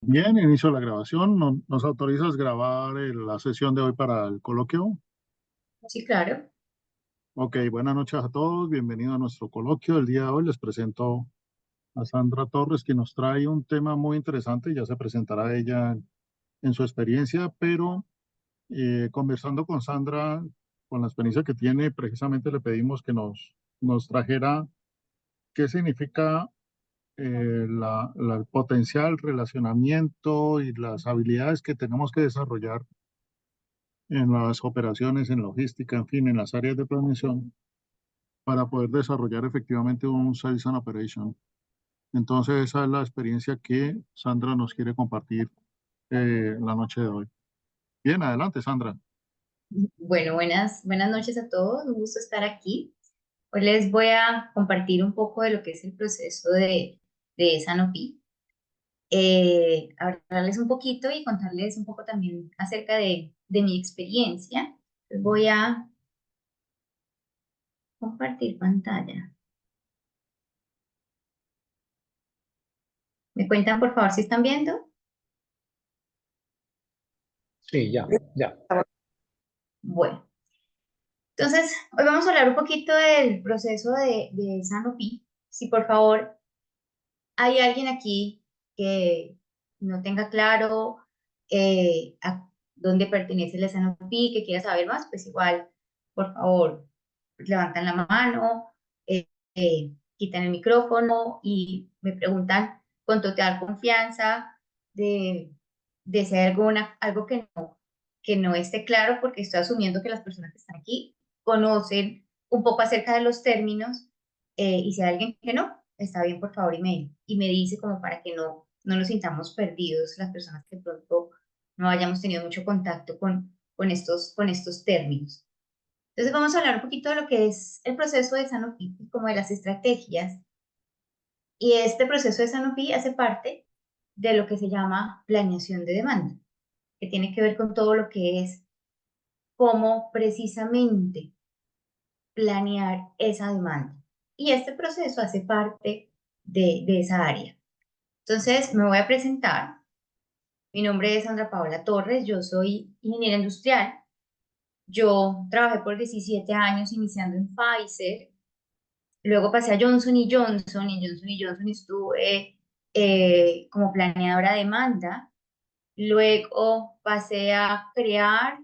Bien, inicio la grabación. ¿Nos autorizas grabar la sesión de hoy para el coloquio? Sí, claro. Ok, buenas noches a todos. Bienvenido a nuestro coloquio. El día de hoy les presento a Sandra Torres, que nos trae un tema muy interesante. Ya se presentará ella en su experiencia, pero conversando con Sandra, con la experiencia que tiene, precisamente le pedimos que nos trajera qué significa el potencial relacionamiento y las habilidades que tenemos que desarrollar en las operaciones, en logística, en fin, en las áreas de planeación, para poder desarrollar efectivamente un Sales and Operation. Entonces, esa es la experiencia que Sandra nos quiere compartir la noche de hoy. Bien, adelante, Sandra. Bueno, buenas noches a todos. Un gusto estar aquí. Hoy les voy a compartir un poco de lo que es el proceso de Sanofi. Hablarles un poquito y contarles un poco también acerca de mi experiencia. Les voy a compartir pantalla. ¿Me cuentan, por favor, si están viendo? Sí, ya, ya. Bueno, entonces hoy vamos a hablar un poquito del proceso de Sanofi. Si por favor hay alguien aquí que no tenga claro a dónde pertenece la Sanofi, que quiera saber más, pues igual, por favor, levantan la mano, quitan el micrófono y me preguntan con total confianza de, de si hay algo que no esté claro, porque estoy asumiendo que las personas que están aquí conocen un poco acerca de los términos, y si hay alguien que no, está bien, por favor, y me dice como para que no nos sintamos perdidos las personas que pronto no hayamos tenido mucho contacto con estos términos. Entonces vamos a hablar un poquito de lo que es el proceso de Sanofi, como de las estrategias. Y este proceso de Sanofi hace parte de lo que se llama planeación de demanda, que tiene que ver con todo lo que es cómo precisamente planear esa demanda. Y este proceso hace parte de esa área. Entonces, me voy a presentar. Mi nombre es Sandra Paola Torres, yo soy ingeniera industrial. Yo trabajé por 17 años iniciando en Pfizer, luego pasé a Johnson y Johnson, y en Johnson y Johnson estuve como planeadora de demanda. Luego pasé a crear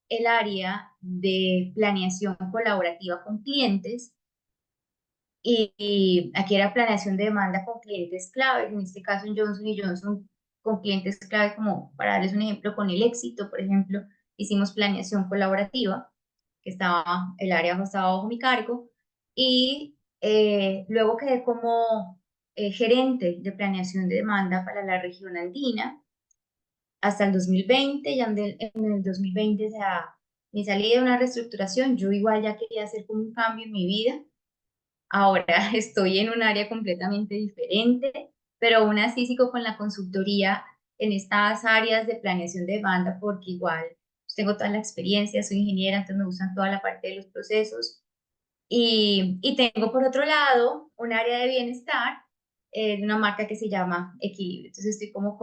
el área de planeación colaborativa con clientes, y aquí era planeación de demanda con clientes claves, en este caso en Johnson y Johnson con clientes clave, como para darles un ejemplo, con el éxito, por ejemplo, hicimos planeación colaborativa, que el área estaba bajo mi cargo, y luego quedé como gerente de planeación de demanda para la región andina hasta el 2020. Ya en el 2020, o sea, me salí de una reestructuración, yo igual ya quería hacer como un cambio en mi vida. Ahora estoy en un área completamente diferente, pero aún así sigo con la consultoría en estas áreas de planeación de demanda, porque igual pues, tengo toda la experiencia, soy ingeniera, entonces me gustan toda la parte de los procesos. Y tengo por otro lado un área de bienestar, de una marca que se llama Equilibrio. Entonces estoy como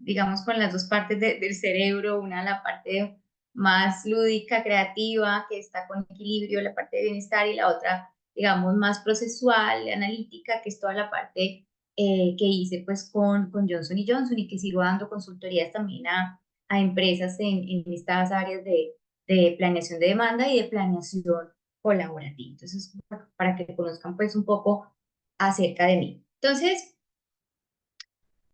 digamos, con las dos partes del cerebro, una la parte más lúdica, creativa, que está con equilibrio, la parte de bienestar, y la otra, digamos, más procesual, analítica, que es toda la parte que hice pues con Johnson y Johnson, y que sigo dando consultorías también a empresas en estas áreas de planeación de demanda y de planeación colaborativa. Entonces, para que conozcan pues un poco acerca de mí. Entonces,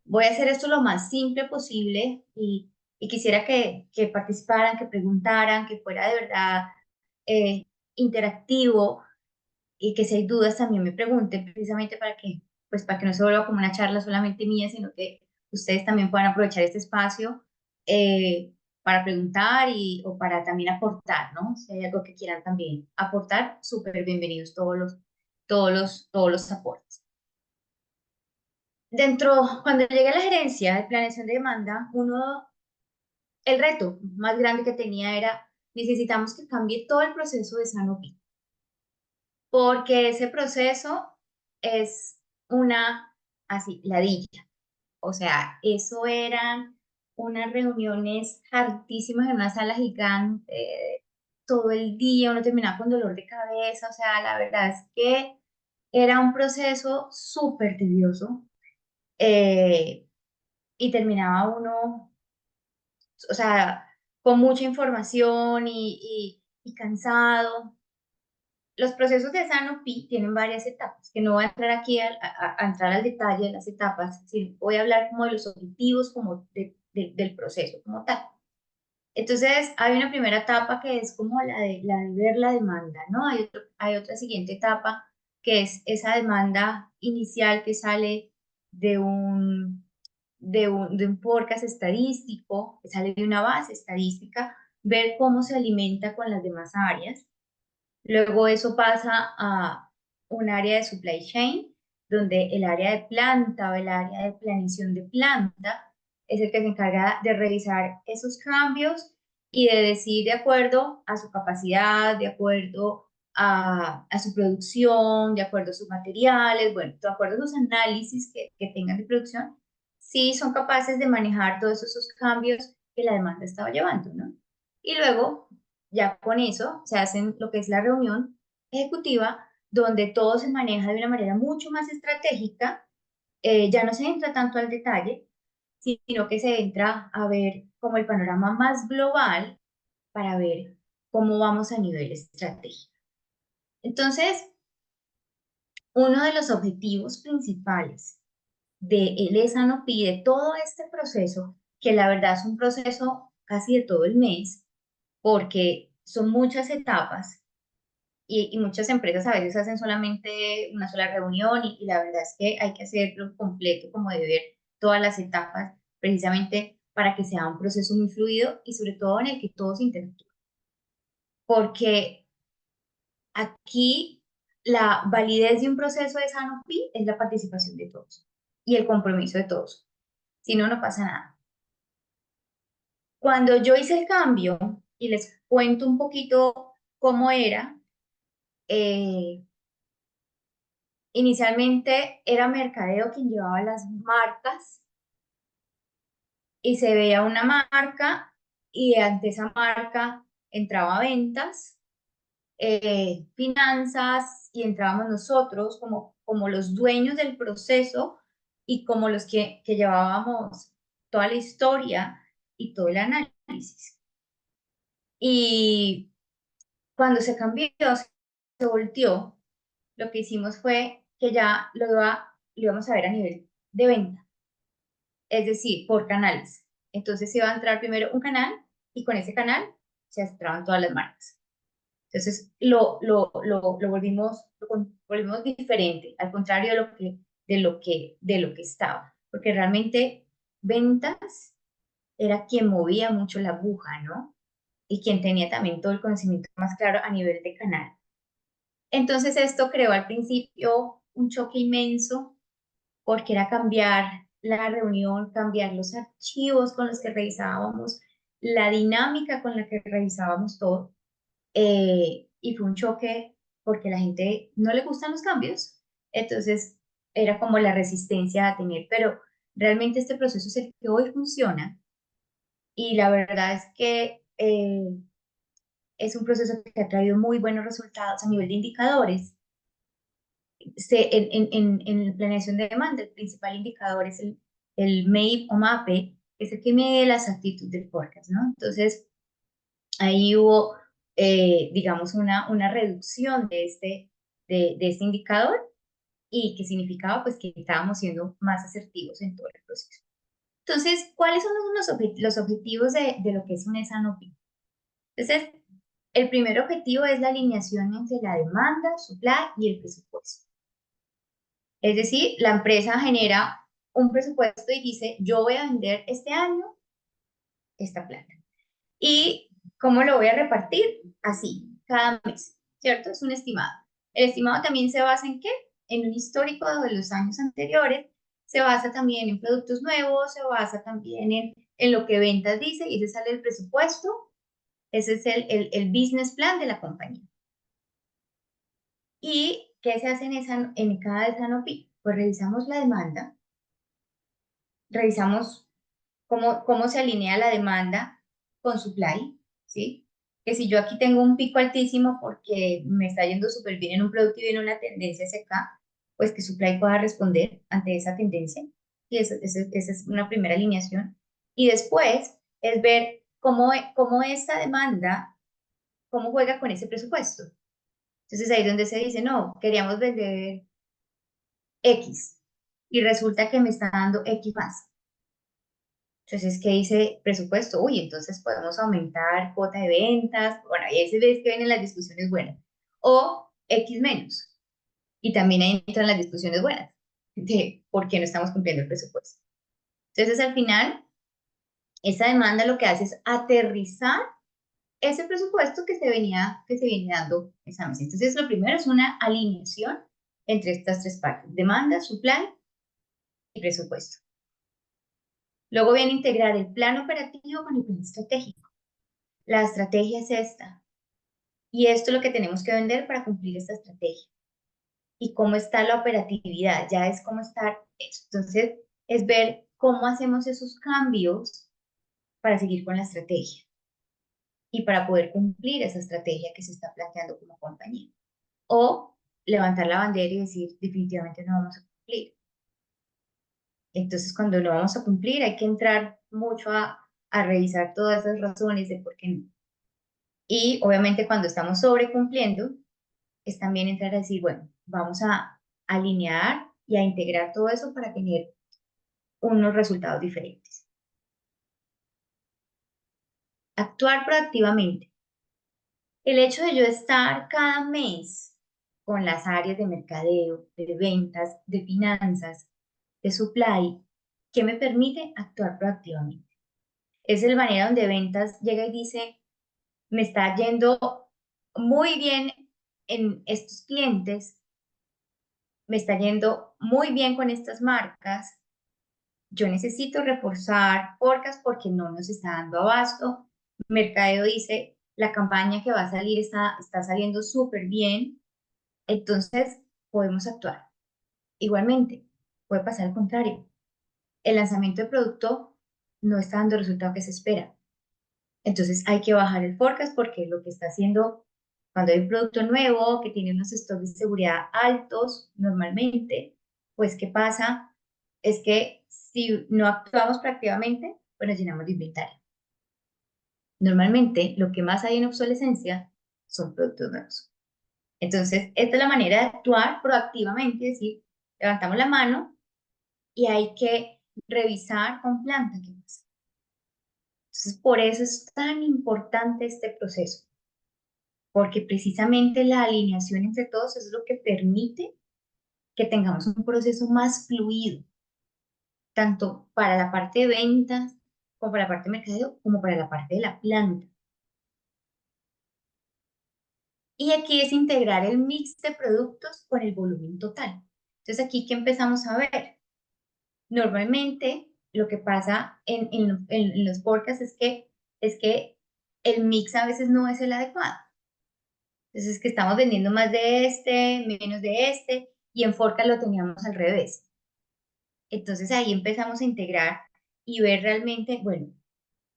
voy a hacer esto lo más simple posible, y quisiera que participaran, que preguntaran, que fuera de verdad eh, interactivo, y que si hay dudas también me pregunten, precisamente para que no se vuelva como una charla solamente mía, sino que ustedes también puedan aprovechar este espacio para preguntar o para también aportar, ¿no? Si hay algo que quieran también aportar, súper bienvenidos todos los aportes. Cuando llegué a la gerencia de planeación de demanda, el reto más grande que tenía era: necesitamos que cambie todo el proceso de Sanofi, porque ese proceso es una así, ladilla. O sea, eso eran unas reuniones hartísimas en una sala gigante, todo el día, uno terminaba con dolor de cabeza, o sea, la verdad es que era un proceso súper tedioso, eh, y terminaba uno, o sea, con mucha información y cansado. Los procesos de Sanofi tienen varias etapas, que no voy a entrar aquí a entrar al detalle de las etapas, sino voy a hablar como de los objetivos como del proceso como tal. Entonces, hay una primera etapa que es como la de ver la demanda, ¿no? Hay otra siguiente etapa que es esa demanda inicial que sale de un forecast estadístico, que sale de una base estadística, ver cómo se alimenta con las demás áreas. Luego eso pasa a un área de supply chain, donde el área de planta o el área de planeación de planta es el que se encarga de revisar esos cambios y de decir de acuerdo a su capacidad, de acuerdo a su producción, de acuerdo a sus materiales, bueno, de acuerdo a sus análisis que tengan de producción, si son capaces de manejar todos esos cambios que la demanda estaba llevando, ¿no? Y luego ya con eso se hacen lo que es la reunión ejecutiva, donde todo se maneja de una manera mucho más estratégica, ya no se entra tanto al detalle, sino que se entra a ver como el panorama más global para ver cómo vamos a nivel estratégico. Entonces, uno de los objetivos principales de el ESANOPI, de todo este proceso, que la verdad es un proceso casi de todo el mes, porque son muchas etapas, y muchas empresas a veces hacen solamente una sola reunión y la verdad es que hay que hacerlo completo, como de ver todas las etapas, precisamente para que sea un proceso muy fluido y sobre todo en el que todos interactúen. Porque aquí la validez de un proceso de Sanofi es la participación de todos y el compromiso de todos. Si no, no pasa nada. Cuando yo hice el cambio y les cuento un poquito cómo era, eh, inicialmente era Mercadeo quien llevaba las marcas y se veía una marca y ante esa marca entraba ventas, finanzas y entrábamos nosotros como los dueños del proceso y como los que llevábamos toda la historia y todo el análisis. Y cuando se cambió, se volteó, lo que hicimos fue que ya lo íbamos a ver a nivel de venta, es decir, por canales. Entonces se iba a entrar primero un canal y con ese canal se entraban todas las marcas. Entonces volvimos diferente, al contrario de lo que estaba, porque realmente ventas era quien movía mucho la aguja, ¿no? Y quien tenía también todo el conocimiento más claro a nivel de canal. Entonces esto creó al principio un choque inmenso porque era cambiar la reunión, cambiar los archivos con los que revisábamos, la dinámica con la que revisábamos todo. Y fue un choque porque a la gente no le gustan los cambios. Entonces era como la resistencia a tener, pero realmente este proceso es el que hoy funciona y la verdad es que es un proceso que ha traído muy buenos resultados a nivel de indicadores. En planeación de demanda, el principal indicador es el MAPE o MAPE, que es el que mide las actitudes del forecast, ¿no? Entonces, ahí hubo, digamos, una reducción de este indicador y que significaba pues que estábamos siendo más asertivos en todo el proceso. Entonces, ¿cuáles son los objetivos de lo que es un SNOP? Entonces, el primer objetivo es la alineación entre la demanda, supply y el presupuesto. Es decir, la empresa genera un presupuesto y dice, yo voy a vender este año esta plata. ¿Y cómo lo voy a repartir? Así, cada mes, ¿cierto? Es un estimado. El estimado también se basa en qué? En un histórico de los años anteriores, se basa también en productos nuevos, se basa también en lo que ventas dice y ese sale el presupuesto, ese es el business plan de la compañía. ¿Y qué se hace en cada SNOP? Pues revisamos la demanda, revisamos cómo se alinea la demanda con supply, ¿sí? Que si yo aquí tengo un pico altísimo porque me está yendo súper bien en un producto y viene una tendencia hacia acá, pues que supply pueda responder ante esa tendencia. Y esa es una primera alineación. Y después es ver cómo esta demanda, cómo juega con ese presupuesto. Entonces ahí es donde se dice, no, queríamos vender X y resulta que me está dando X más. Entonces, ¿qué dice presupuesto? Uy, entonces podemos aumentar cuota de ventas. Bueno, ahí ves que vienen las discusiones buenas. O X menos. Y también ahí entran las discusiones buenas de por qué no estamos cumpliendo el presupuesto. Entonces, al final, esa demanda lo que hace es aterrizar ese presupuesto que se viene dando esa mes. Entonces, lo primero es una alineación entre estas tres partes: demanda, supply y presupuesto. Luego viene integrar el plan operativo con el plan estratégico. La estrategia es esta. Y esto es lo que tenemos que vender para cumplir esta estrategia. Y cómo está la operatividad, ya es cómo estar. Entonces, es ver cómo hacemos esos cambios para seguir con la estrategia y para poder cumplir esa estrategia que se está planteando como compañía. O levantar la bandera y decir, definitivamente no vamos a cumplir. Entonces, cuando no vamos a cumplir, hay que entrar mucho a revisar todas esas razones de por qué no. Y obviamente cuando estamos sobrecumpliendo, es también entrar a decir, bueno, vamos a alinear y a integrar todo eso para tener unos resultados diferentes. Actuar proactivamente. El hecho de yo estar cada mes con las áreas de mercadeo, de ventas, de finanzas, de supply, ¿qué me permite actuar proactivamente? Es la manera donde ventas llega y dice, me está yendo muy bien en estos clientes, me está yendo muy bien con estas marcas, yo necesito reforzar forecast porque no nos está dando abasto. Mercadeo dice, la campaña que va a salir está saliendo súper bien, entonces podemos actuar. Igualmente, puede pasar al contrario. El lanzamiento de producto no está dando el resultado que se espera. Entonces hay que bajar el forecast porque lo que está haciendo cuando hay un producto nuevo que tiene unos stocks de seguridad altos normalmente, pues ¿qué pasa? Es que si no actuamos proactivamente, pues nos llenamos de inventario. Normalmente lo que más hay en obsolescencia son productos nuevos. Entonces, esta es la manera de actuar proactivamente, es decir, levantamos la mano y hay que revisar con planta qué pasa. Entonces, por eso es tan importante este proceso, porque precisamente la alineación entre todos es lo que permite que tengamos un proceso más fluido, tanto para la parte de ventas, como para la parte de mercadeo, como para la parte de la planta. Y aquí es integrar el mix de productos con el volumen total. Entonces, aquí, ¿qué empezamos a ver? Normalmente, lo que pasa en los podcasts es que el mix a veces no es el adecuado. Entonces, que estamos vendiendo más de este, menos de este, y en Forecast lo teníamos al revés. Entonces, ahí empezamos a integrar y ver realmente, bueno,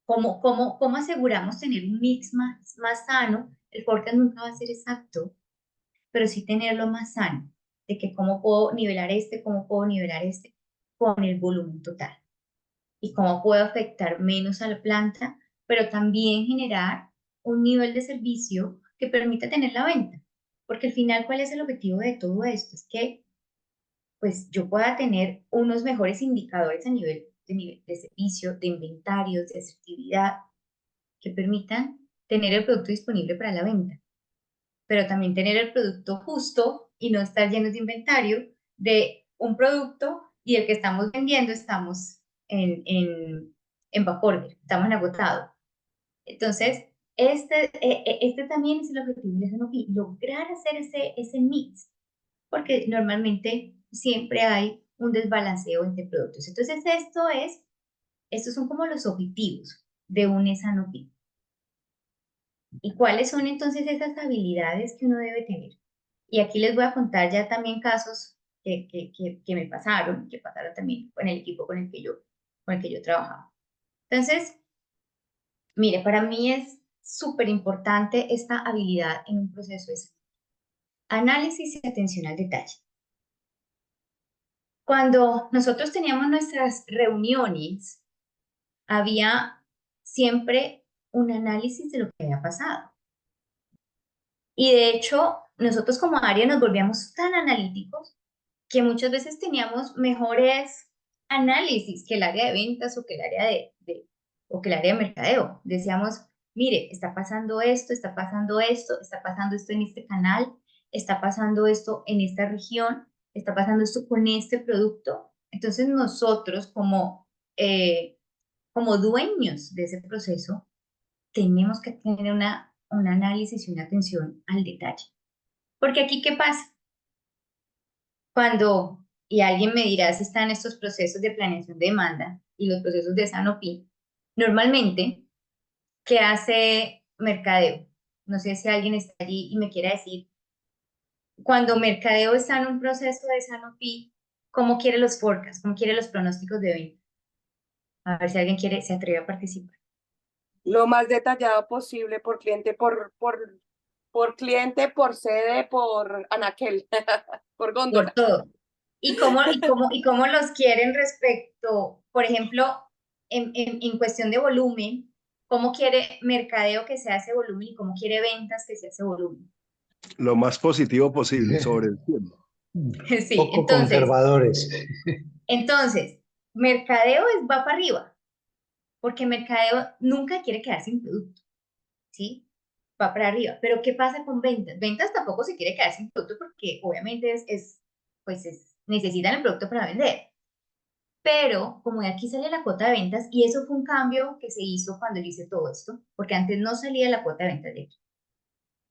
cómo aseguramos tener un mix más sano. El Forecast nunca va a ser exacto, pero sí tenerlo más sano, de que cómo puedo nivelar cómo puedo nivelar con el volumen total y cómo puedo afectar menos a la planta, pero también generar un nivel de servicio que permita tener la venta. Porque al final, ¿cuál es el objetivo de todo esto? Es que pues yo pueda tener unos mejores indicadores a nivel de servicio, de inventarios, de asertividad, que permitan tener el producto disponible para la venta, pero también tener el producto justo y no estar llenos de inventario de un producto y el que estamos vendiendo estamos en backorder, estamos en agotado. Entonces, este también es el objetivo de SNOP, lograr hacer ese mix, porque normalmente siempre hay un desbalanceo entre productos. Entonces, estos son como los objetivos de un SNOP. ¿Y cuáles son entonces esas habilidades que uno debe tener? Y aquí les voy a contar ya también casos que me pasaron, que pasaron también con el equipo con el que yo con el que yo trabajaba. Entonces, mire, para mí es súper importante esta habilidad en un proceso de análisis y atención al detalle. Cuando nosotros teníamos nuestras reuniones, había siempre un análisis de lo que había pasado. Y de hecho, nosotros como área nos volvíamos tan analíticos que muchas veces teníamos mejores análisis que el área de ventas o que el área o que el área de mercadeo. Decíamos, mire, está pasando esto, está pasando esto, está pasando esto en este canal, está pasando esto en esta región, está pasando esto con este producto. Entonces nosotros como dueños de ese proceso tenemos que tener un análisis y una atención al detalle. Porque aquí, ¿qué pasa? Y alguien me dirá si están estos procesos de planeación de demanda y los procesos de Sanofi, normalmente, ¿qué hace mercadeo? No sé si alguien está allí y me quiere decir, cuando mercadeo está en un proceso de Sanofi, ¿cómo quiere los forecasts? ¿Cómo quiere los pronósticos de venta? A ver si alguien se atreve a participar. Lo más detallado posible por cliente, por cliente, por sede, por anaquel, por Por góndola. todo. ¿Y cómo los quieren respecto, por ejemplo, en cuestión de volumen? ¿Cómo quiere mercadeo que se hace volumen y cómo quiere ventas que se hace volumen? Lo más positivo posible sobre el tiempo. Sí, Poco conservadores. entonces, mercadeo va para arriba, porque mercadeo nunca quiere quedar sin producto, ¿sí? Va para arriba. Pero ¿qué pasa con ventas? Ventas tampoco se quiere quedar sin producto porque obviamente necesitan el producto para vender. Pero como de aquí sale la cuota de ventas, y eso fue un cambio que se hizo cuando yo hice todo esto, porque antes no salía la cuota de ventas de aquí.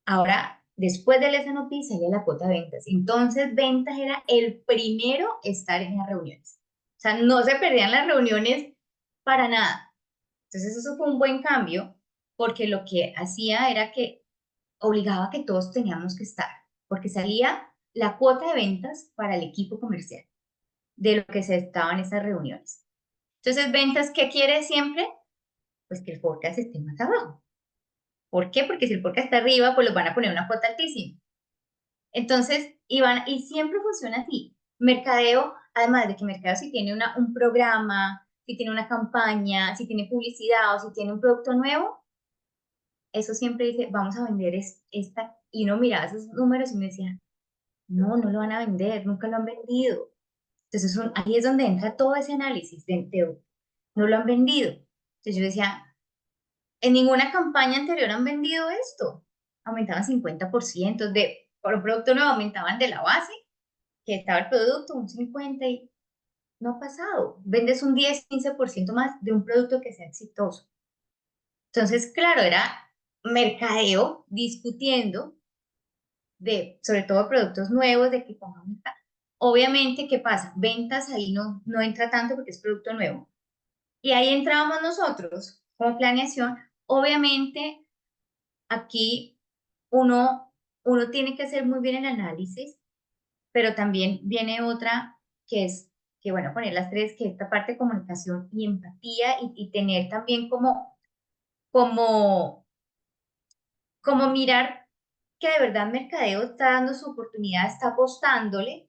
Ahora, después del S&OP salía la cuota de ventas. Entonces, ventas era el primero estar en las reuniones. O sea, no se perdían las reuniones para nada. Entonces, eso fue un buen cambio, porque lo que hacía era que obligaba a que todos teníamos que estar, porque salía la cuota de ventas para el equipo comercial de lo que se estaba en esas reuniones. Entonces, ventas, ¿qué quiere siempre? Pues que el forecast esté más abajo. ¿Por qué? Porque si el forecast está arriba, pues los van a poner una cuota altísima. Entonces, y siempre funciona así. Mercadeo, además de que Mercadeo si tiene un programa, si tiene una campaña, si tiene publicidad o si tiene un producto nuevo, eso siempre dice, vamos a vender esta. Y uno miraba esos números y me decía, no, no lo van a vender, nunca lo han vendido. Entonces, ahí es donde entra todo ese análisis no lo han vendido. Entonces yo decía, en ninguna campaña anterior han vendido esto. Aumentaban 50% por un producto nuevo, aumentaban de la base, que estaba el producto, un 50% y no ha pasado. Vendes un 10-15% más de un producto que sea exitoso. Entonces, claro, era mercadeo discutiendo sobre todo productos nuevos, de que pongamos acá. Obviamente, ¿qué pasa? Ventas ahí no entra tanto porque es producto nuevo. Y ahí entrábamos nosotros como planeación. Obviamente, aquí uno tiene que hacer muy bien el análisis, pero también viene otra que es, que bueno, poner las tres, que esta parte de comunicación y empatía y tener también como, como mirar que de verdad Mercadeo está dando su oportunidad, está apostándole.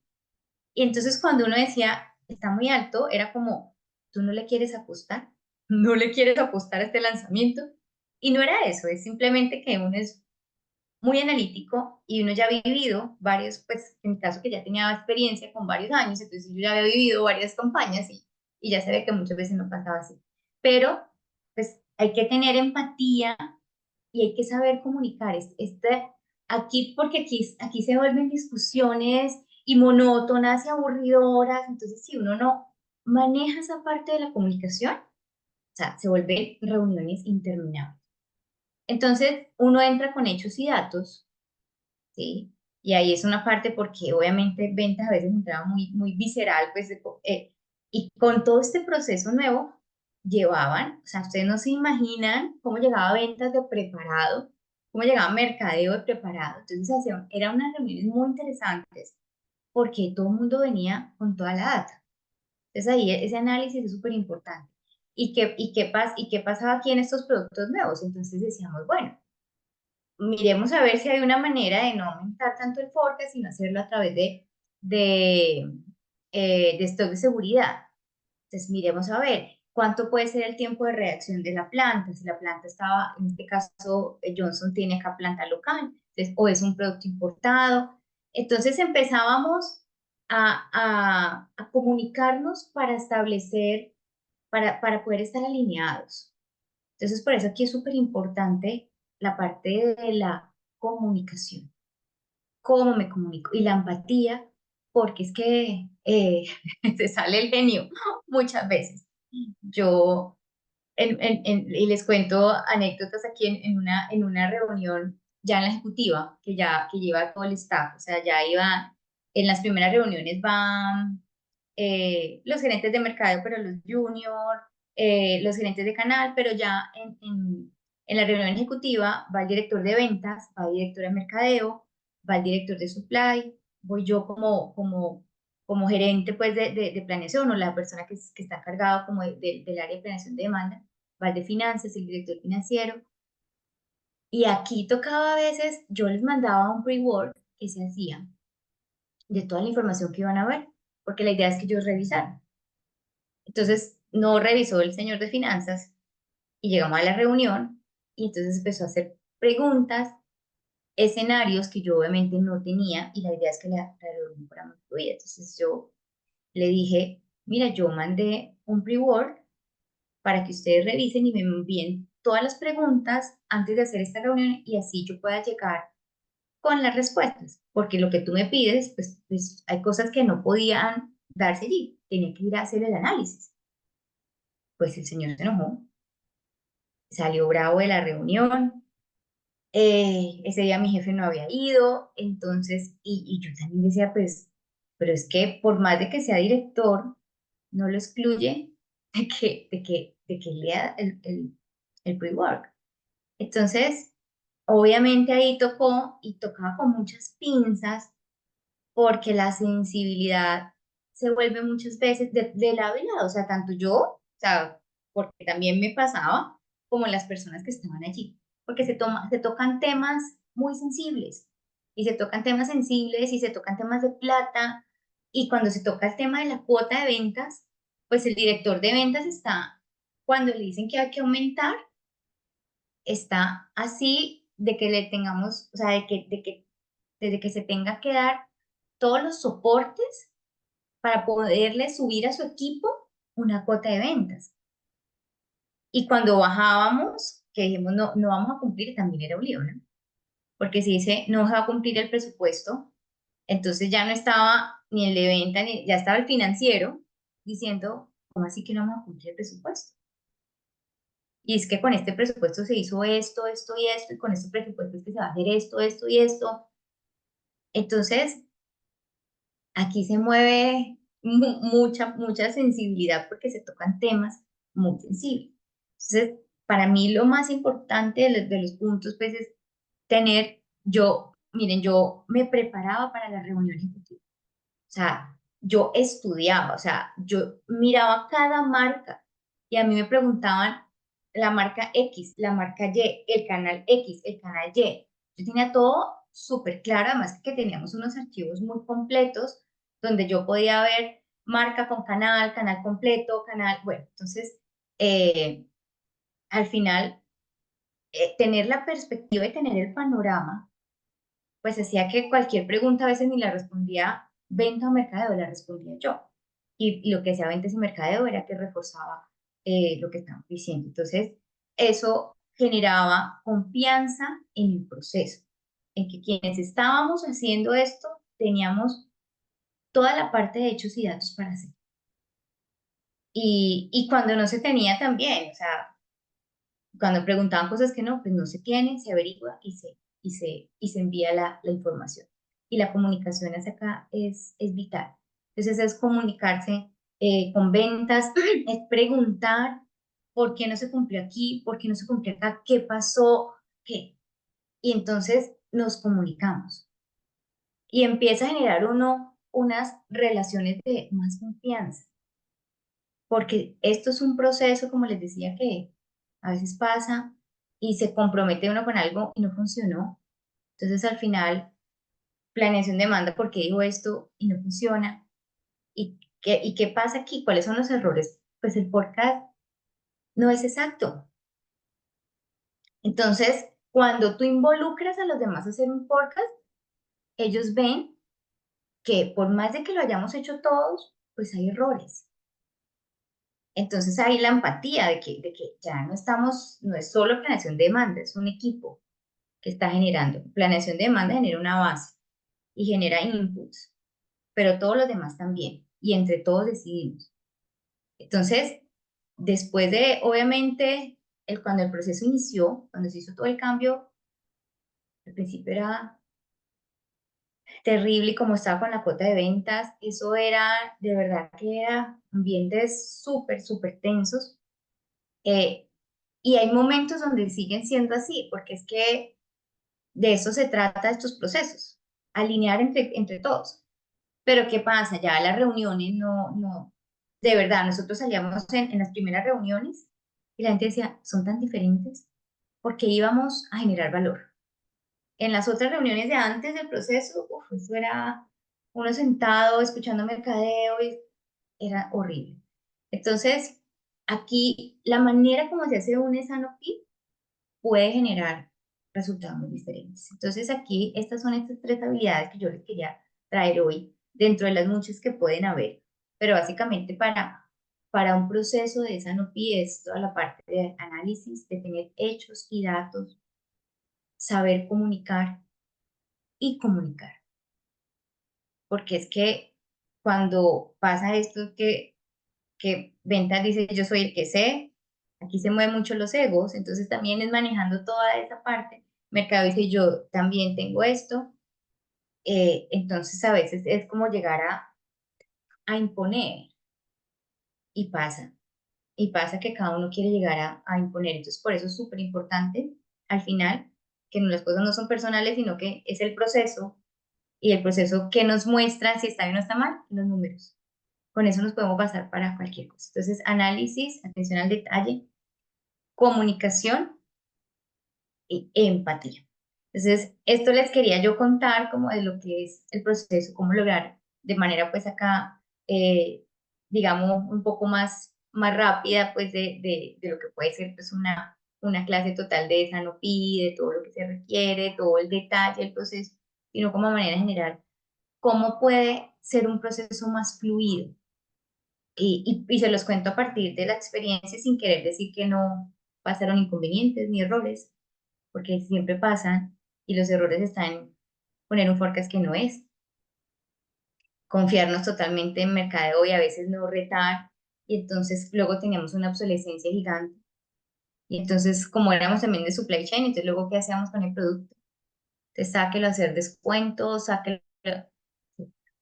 Y entonces cuando uno decía, está muy alto, era como, tú no le quieres apostar, no le quieres apostar a este lanzamiento. Y no era eso, es simplemente que uno es muy analítico y uno ya ha vivido varios, pues en mi caso que ya tenía experiencia con varios años, entonces yo ya había vivido varias campañas y ya se ve que muchas veces no pasaba así. Pero pues hay que tener empatía y hay que saber comunicar. Porque aquí se vuelven discusiones y monótonas y aburridoras, entonces si uno no maneja esa parte de la comunicación, o sea, se vuelven reuniones interminables. Entonces uno entra con hechos y datos, ¿sí? Y ahí es una parte porque obviamente ventas a veces entraba muy, muy visceral, pues, y con todo este proceso nuevo llevaban, o sea, ustedes no se imaginan cómo llegaba ventas de preparado, cómo llegaba mercadeo de preparado. Entonces eran unas reuniones muy interesantes porque todo el mundo venía con toda la data. Entonces ahí ese análisis es súper importante. ¿Y qué pasaba aquí en estos productos nuevos? Entonces decíamos, bueno, miremos a ver si hay una manera de no aumentar tanto el forecast, sino hacerlo a través de, de stock de seguridad. Entonces, miremos a ver cuánto puede ser el tiempo de reacción de la planta. Si la planta estaba, en este caso, Johnson tiene acá planta local, entonces, o es un producto importado. Entonces empezábamos a comunicarnos para establecer, para poder estar alineados. Entonces, por eso aquí es súper importante la parte de la comunicación, cómo me comunico y la empatía, porque es que se sale el genio muchas veces. Yo, y les cuento anécdotas aquí en una reunión ya en la ejecutiva, que lleva todo el staff, o sea, ya iba, en las primeras reuniones van los gerentes de mercado, pero los junior, los gerentes de canal, pero ya en la reunión ejecutiva va el director de ventas, va el director de mercadeo, va el director de supply, voy yo como gerente pues de planeación o la persona que está encargado como del área de planeación de demanda, va el de finanzas, el director financiero. Y aquí tocaba a veces, yo les mandaba un pre-work que se hacía de toda la información que iban a ver, porque la idea es que ellos revisaran. Entonces, no revisó el señor de finanzas y llegamos a la reunión y entonces empezó a hacer preguntas, escenarios que yo obviamente no tenía y la idea es que la reunión fuera muy fluida. Entonces yo le dije, mira, yo mandé un pre-work para que ustedes revisen y me envíen todas las preguntas antes de hacer esta reunión y así yo pueda llegar con las respuestas, porque lo que tú me pides, pues hay cosas que no podían darse allí, tenía que ir a hacer el análisis. Pues el señor se enojó, salió bravo de la reunión, ese día mi jefe no había ido, entonces, y yo también decía, pues, pero es que por más de que sea director, no lo excluye de que lea el pre-work. Entonces, obviamente ahí tocó y tocaba con muchas pinzas porque la sensibilidad se vuelve muchas veces de lado y lado, o sea, tanto yo, o sea, porque también me pasaba, como las personas que estaban allí, porque se tocan temas muy sensibles, y se tocan temas sensibles, y se tocan temas de plata, y cuando se toca el tema de la cuota de ventas, pues el director de ventas está, cuando le dicen que hay que aumentar, está así de que le tengamos, o sea, desde que se tenga que dar todos los soportes para poderle subir a su equipo una cuota de ventas. Y cuando bajábamos, que dijimos no, no vamos a cumplir, también era un lío, ¿no? Porque si dice no se va a cumplir el presupuesto, entonces ya no estaba ni el de venta, ni ya estaba el financiero diciendo, ¿cómo así que no vamos a cumplir el presupuesto? Y es que con este presupuesto se hizo esto, esto y esto, y con este presupuesto es que se va a hacer esto, esto y esto. Entonces, aquí se mueve mucha sensibilidad porque se tocan temas muy sensibles. Entonces, para mí lo más importante de los puntos, pues, es miren, yo me preparaba para la reunión ejecutiva. O sea, yo estudiaba, o sea, yo miraba cada marca y a mí me preguntaban la marca X, la marca Y, el canal X, el canal Y. Yo tenía todo súper claro, además que teníamos unos archivos muy completos donde yo podía ver marca con canal, canal completo, canal, bueno, entonces eh, al final tener la perspectiva y tener el panorama pues hacía que cualquier pregunta a veces ni la respondía venta o mercadeo, la respondía yo. Y lo que hacía ventas y mercadeo era que reforzaba lo que estábamos diciendo. Entonces, eso generaba confianza en el proceso, en que quienes estábamos haciendo esto teníamos toda la parte de hechos y datos para hacer. Y cuando no se tenía también, o sea, cuando preguntaban cosas que no, pues no se tienen, se averigua y se envía la información. Y la comunicación hacia acá es vital. Entonces es comunicarse con ventas, es preguntar por qué no se cumplió aquí, por qué no se cumplió acá, qué pasó, qué. Y entonces nos comunicamos. Y empieza a generar unas relaciones de más confianza. porque esto es un proceso, como les decía, que a veces pasa y se compromete uno con algo y no funcionó. Entonces al final, planeación de demanda, ¿por qué dijo esto y no funciona? ¿Y qué pasa aquí? ¿Cuáles son los errores? Pues el forecast no es exacto. Entonces, cuando tú involucras a los demás a hacer un forecast, ellos ven que por más de que lo hayamos hecho todos, pues hay errores. Entonces hay la empatía de que ya no estamos, no es solo planeación de demanda, es un equipo que está generando. Planeación de demanda genera una base y genera inputs, pero todos los demás también, y entre todos decidimos. Entonces, después de, obviamente, cuando el proceso inició, cuando se hizo todo el cambio, al principio era terrible y como estaba con la cuota de ventas, eso era, de verdad que era ambientes súper, súper tensos. Eh, y hay momentos donde siguen siendo así, porque es que de eso se trata estos procesos, alinear entre todos. Pero ¿qué pasa? Ya las reuniones no, de verdad, nosotros salíamos en las primeras reuniones y la gente decía, son tan diferentes porque íbamos a generar valor. En las otras reuniones de antes del proceso, uf, eso era uno sentado escuchando mercadeo y era horrible. Entonces, aquí la manera como se hace un Sanofi puede generar resultados muy diferentes. Entonces, aquí estas son estas tres habilidades que yo les quería traer hoy, dentro de las muchas que pueden haber, pero básicamente para un proceso de Sanofi es toda la parte de análisis, de tener hechos y datos, saber comunicar y comunicar. Porque es que cuando pasa esto que ventas dice yo soy el que sé, aquí se mueven mucho los egos, entonces también es manejando toda esa parte. Mercado dice yo también tengo esto, entonces a veces es como llegar a imponer y pasa, y pasa que cada uno quiere llegar a imponer, entonces por eso es súper importante al final que las cosas no son personales, sino que es el proceso y el proceso que nos muestra si está bien o está mal, los números. Con eso nos podemos basar para cualquier cosa. Entonces, análisis, atención al detalle, comunicación y empatía. Entonces, esto les quería yo contar como de lo que es el proceso, cómo lograr de manera pues acá, digamos, un poco más rápida pues de lo que puede ser pues una clase total de Sanofi, de todo lo que se requiere, todo el detalle del proceso, sino como manera general, cómo puede ser un proceso más fluido. Y se los cuento a partir de la experiencia sin querer decir que no pasaron inconvenientes ni errores, porque siempre pasan y los errores están en poner un forecast que no es, confiarnos totalmente en mercadeo y a veces no retar, y entonces luego teníamos una obsolescencia gigante. Y entonces, como éramos también de supply chain, entonces luego, ¿qué hacíamos con el producto? Entonces, sáquelo a hacer descuentos, sáquelo.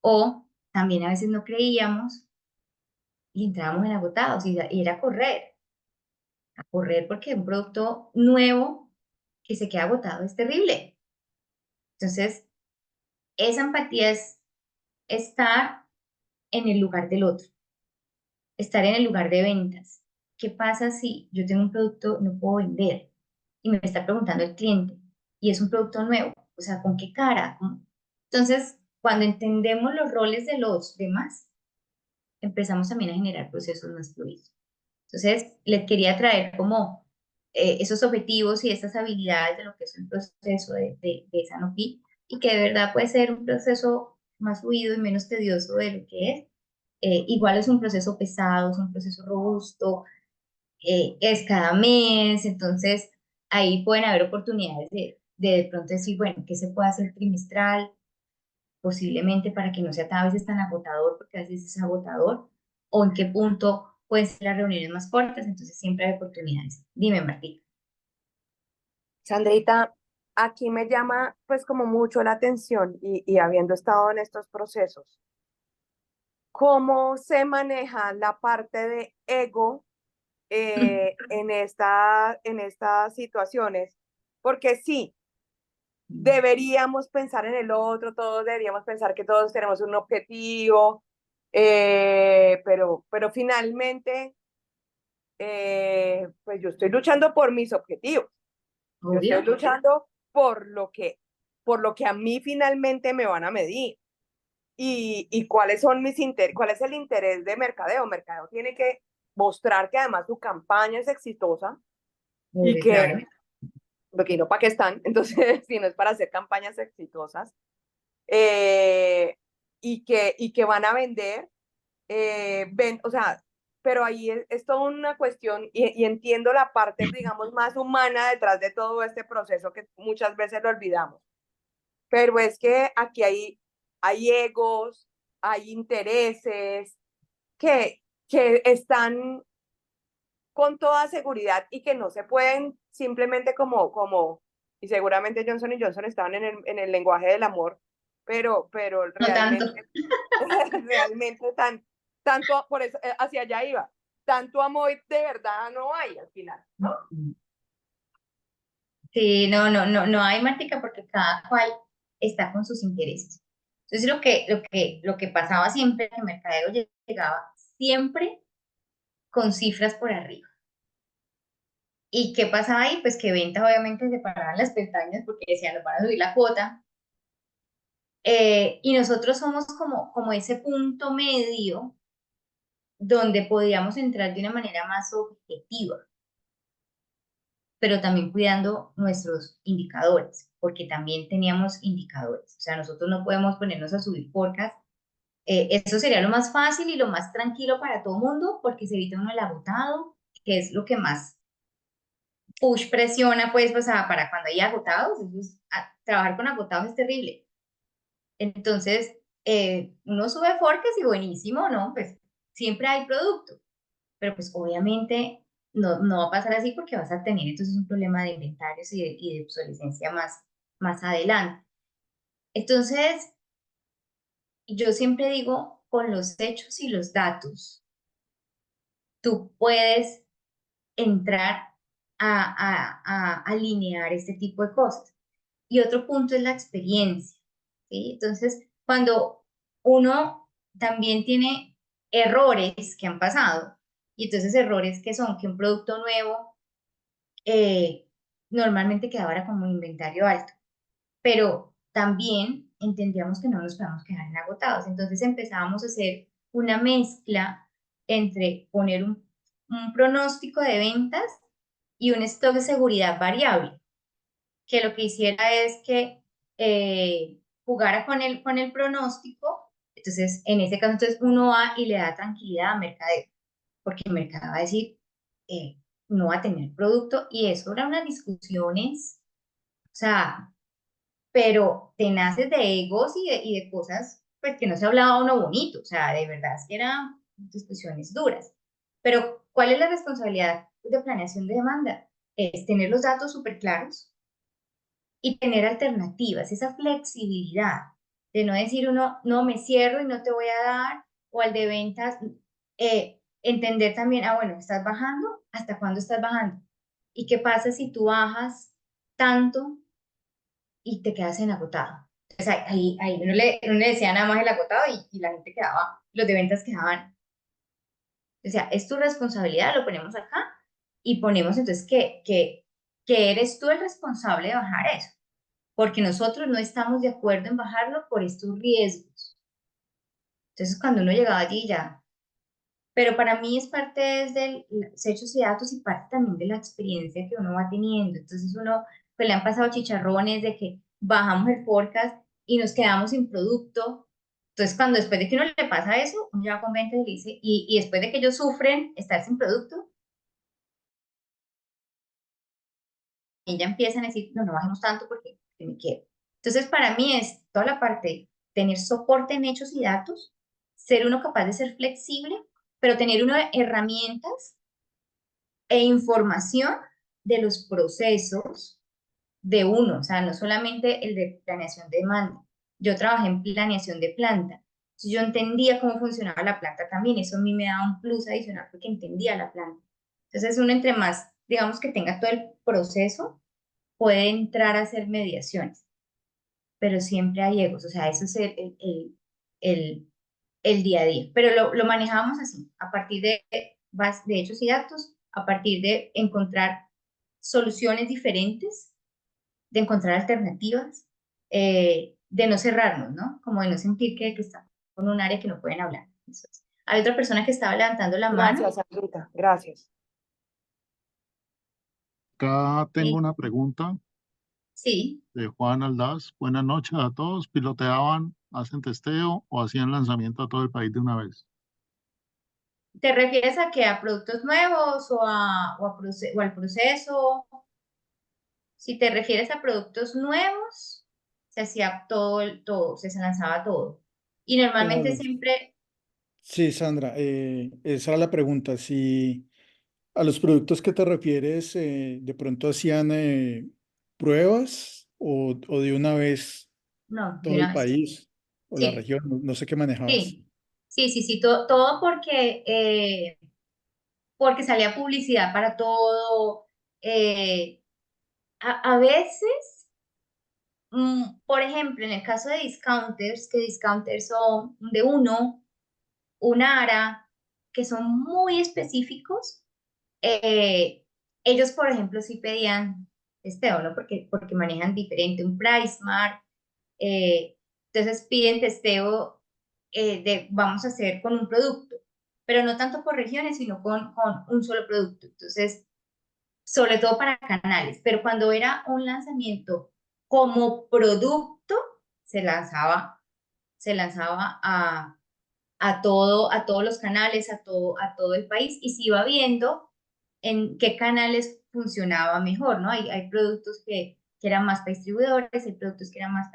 O también a veces no creíamos y entrábamos en agotados y era a correr porque un producto nuevo que se queda agotado es terrible. Entonces, esa empatía es estar en el lugar del otro, estar en el lugar de ventas. ¿Qué pasa si yo tengo un producto, no puedo vender? Y me está preguntando el cliente, y es un producto nuevo, o sea, ¿con qué cara? Entonces, cuando entendemos los roles de los demás, empezamos también a generar procesos más fluidos. Entonces, les quería traer como esos objetivos y esas habilidades de lo que es el proceso de Sanofi y que de verdad puede ser un proceso más fluido y menos tedioso de lo que es. Igual es un proceso pesado, es un proceso robusto, es cada mes, entonces ahí pueden haber oportunidades de pronto decir, bueno, ¿qué se puede hacer trimestral? Posiblemente para que no sea a veces tan agotador, porque a veces es agotador, o en qué punto pueden ser las reuniones más cortas, entonces siempre hay oportunidades. Dime, Martí. Sandrita, aquí me llama pues como mucho la atención y habiendo estado en estos procesos, ¿cómo se maneja la parte de ego en estas situaciones? Porque sí, deberíamos pensar en el otro, todos deberíamos pensar que todos tenemos un objetivo, Pero finalmente, pues yo estoy luchando por mis objetivos. Yo Obvio. estoy luchando por lo que a mí finalmente me van a medir. Y cuáles son cuál es el interés de mercadeo. Mercadeo tiene que mostrar que además su campaña es exitosa y Obvio, que, claro. porque no para qué están, entonces, si no es para hacer campañas exitosas, y que van a vender, o sea, pero ahí es toda una cuestión y entiendo la parte, digamos, más humana detrás de todo este proceso que muchas veces lo olvidamos. Pero es que aquí hay egos, hay intereses que están con toda seguridad y que no se pueden simplemente y seguramente Johnson y Johnson estaban en el lenguaje del amor, pero No tanto. realmente tanto, por eso hacia allá iba, tanto amor de verdad no hay al final, ¿no? Sí, no hay Martica porque cada cual está con sus intereses. Entonces lo que pasaba siempre, que Mercadeo llegaba siempre con cifras por arriba. ¿Y qué pasaba ahí? Pues que ventas obviamente se paraban las pestañas porque decían, nos van a subir la cuota. Y nosotros somos como ese punto medio donde podíamos entrar de una manera más objetiva, pero también cuidando nuestros indicadores, porque también teníamos indicadores. O sea, nosotros no podemos ponernos a subir podcast. Eso sería lo más fácil y lo más tranquilo para todo el mundo, porque se evita uno el agotado, que es lo que más push presiona, pues, o sea, para cuando hay agotados. Trabajar con agotados es terrible. Entonces, uno sube forecast y buenísimo, ¿no? Pues siempre hay producto, pero pues obviamente no va a pasar así porque vas a tener entonces un problema de inventarios y de obsolescencia más adelante. Entonces, yo siempre digo, con los hechos y los datos, tú puedes entrar a alinear este tipo de cosas. Y otro punto es la experiencia, ¿sí? Entonces, cuando uno también tiene errores que han pasado, y entonces errores que son que un producto nuevo normalmente quedaba como un inventario alto, pero también entendíamos que no nos podíamos quedar en agotados. Entonces empezábamos a hacer una mezcla entre poner un pronóstico de ventas y un stock de seguridad variable, que lo que hiciera es que jugara con el pronóstico. Entonces, en ese caso, entonces uno va y le da tranquilidad a mercadeo, porque el mercado va a decir, eh, no va a tener producto, y eso eran unas discusiones, o sea, pero tenaces de egos y de cosas pues que no se hablaba uno bonito, o sea, de verdad es que eran discusiones duras. Pero, ¿cuál es la responsabilidad de planeación de demanda? Es tener los datos súper claros y tener alternativas, esa flexibilidad de no decir uno, no me cierro y no te voy a dar, o al de ventas, entender también, bueno, estás bajando, ¿hasta cuándo estás bajando? ¿Y qué pasa si tú bajas tanto y te quedas en agotado? O sea, ahí uno le decía nada más el agotado y la gente quedaba, los de ventas quedaban. O sea, es tu responsabilidad, lo ponemos acá y ponemos entonces que eres tú el responsable de bajar eso, porque nosotros no estamos de acuerdo en bajarlo por estos riesgos. Entonces, cuando uno llegaba allí ya, pero para mí es parte desde los hechos y datos y parte también de la experiencia que uno va teniendo. Entonces, pues le han pasado chicharrones de que bajamos el forecast y nos quedamos sin producto. Entonces, cuando después de que uno le pasa eso, uno ya con ventas y le dice, y después de que ellos sufren estar sin producto, y ya empiezan a decir, no bajemos tanto porque me quedo. Entonces, para mí es toda la parte de tener soporte en hechos y datos, ser uno capaz de ser flexible, pero tener una herramientas e información de los procesos de uno, o sea, no solamente el de planeación de demanda. Yo trabajé en planeación de planta, entonces yo entendía cómo funcionaba la planta también, eso a mí me daba un plus adicional porque entendía la planta. Entonces uno entre más, digamos que tenga todo el proceso, puede entrar a hacer mediaciones, pero siempre hay egos, o sea, eso es el el día a día, pero lo manejábamos así, a partir de hechos y datos, a partir de encontrar soluciones diferentes, de encontrar alternativas, de no cerrarnos, ¿no? Como de no sentir que estamos con un área que no pueden hablar. Eso es. Hay otra persona que estaba levantando la mano. Gracias, Sandrita, gracias. Acá tengo Sí, una pregunta sí, de Juan Aldaz. Buenas noches a todos. ¿Piloteaban, hacen testeo o hacían lanzamiento a todo el país de una vez? ¿te refieres a que a productos nuevos o al proceso? Si te refieres a productos nuevos, se hacía todo, se lanzaba todo. Y normalmente Claro. siempre, Sí, Sandra, esa era la pregunta. Si a los productos que te refieres, de pronto hacían pruebas o de una vez no, de todo el una vez. país o la Sí, región, no sé qué manejabas. sí, sí, todo porque salía publicidad para todo. eh, a veces, por ejemplo, en el caso de discounters, que discounters son de uno, un ARA, que son muy específicos, ellos, por ejemplo, sí pedían testeo, ¿no? Porque manejan diferente un PriceMark, entonces piden testeo vamos a hacer con un producto, pero no tanto por regiones, sino con un solo producto. Entonces, sobre todo para canales, pero cuando era un lanzamiento como producto, se lanzaba, se lanzaba a todos los canales, a todo el país, y se iba viendo en qué canales funcionaba mejor, ¿no? Hay productos que eran más para distribuidores, hay productos que eran más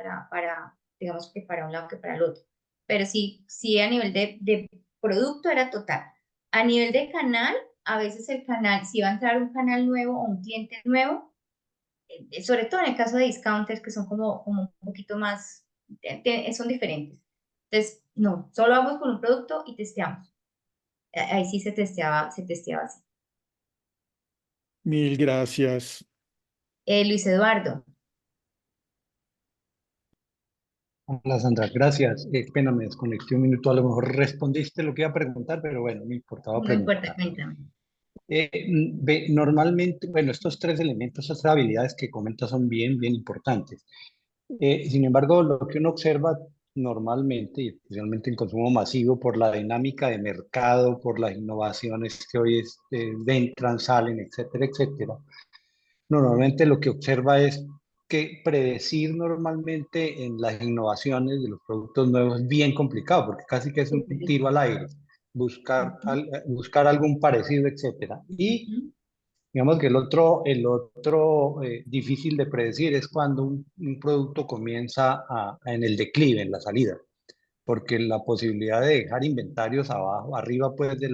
digamos que para un lado que para el otro. Pero sí a nivel de producto era total. A nivel de canal, a veces el canal, si iba a entrar un canal nuevo o un cliente nuevo, sobre todo en el caso de discounters, que son como un poquito más, son diferentes. Entonces, no, solo vamos con un producto y testeamos. Ahí sí se testeaba así. Mil gracias. Luis Eduardo, Hola Sandra, gracias. Pena, me desconecté un minuto. A lo mejor respondiste lo que iba a preguntar, pero bueno, me importaba no importa, preguntar. cuéntame. Normalmente, bueno, estos tres elementos, estas habilidades que comentas son bien, bien importantes. Sin embargo, lo que uno observa normalmente, y especialmente en consumo masivo, por la dinámica de mercado, por las innovaciones que hoy entran, salen, etcétera, etcétera, normalmente lo que observa es que predecir normalmente en las innovaciones de los productos nuevos es bien complicado, porque casi que es un tiro al aire, buscar algún parecido, etcétera. Y Ujú. digamos que el otro difícil de predecir es cuando un producto comienza en el declive, en la salida, porque la posibilidad de dejar inventarios abajo, arriba pues de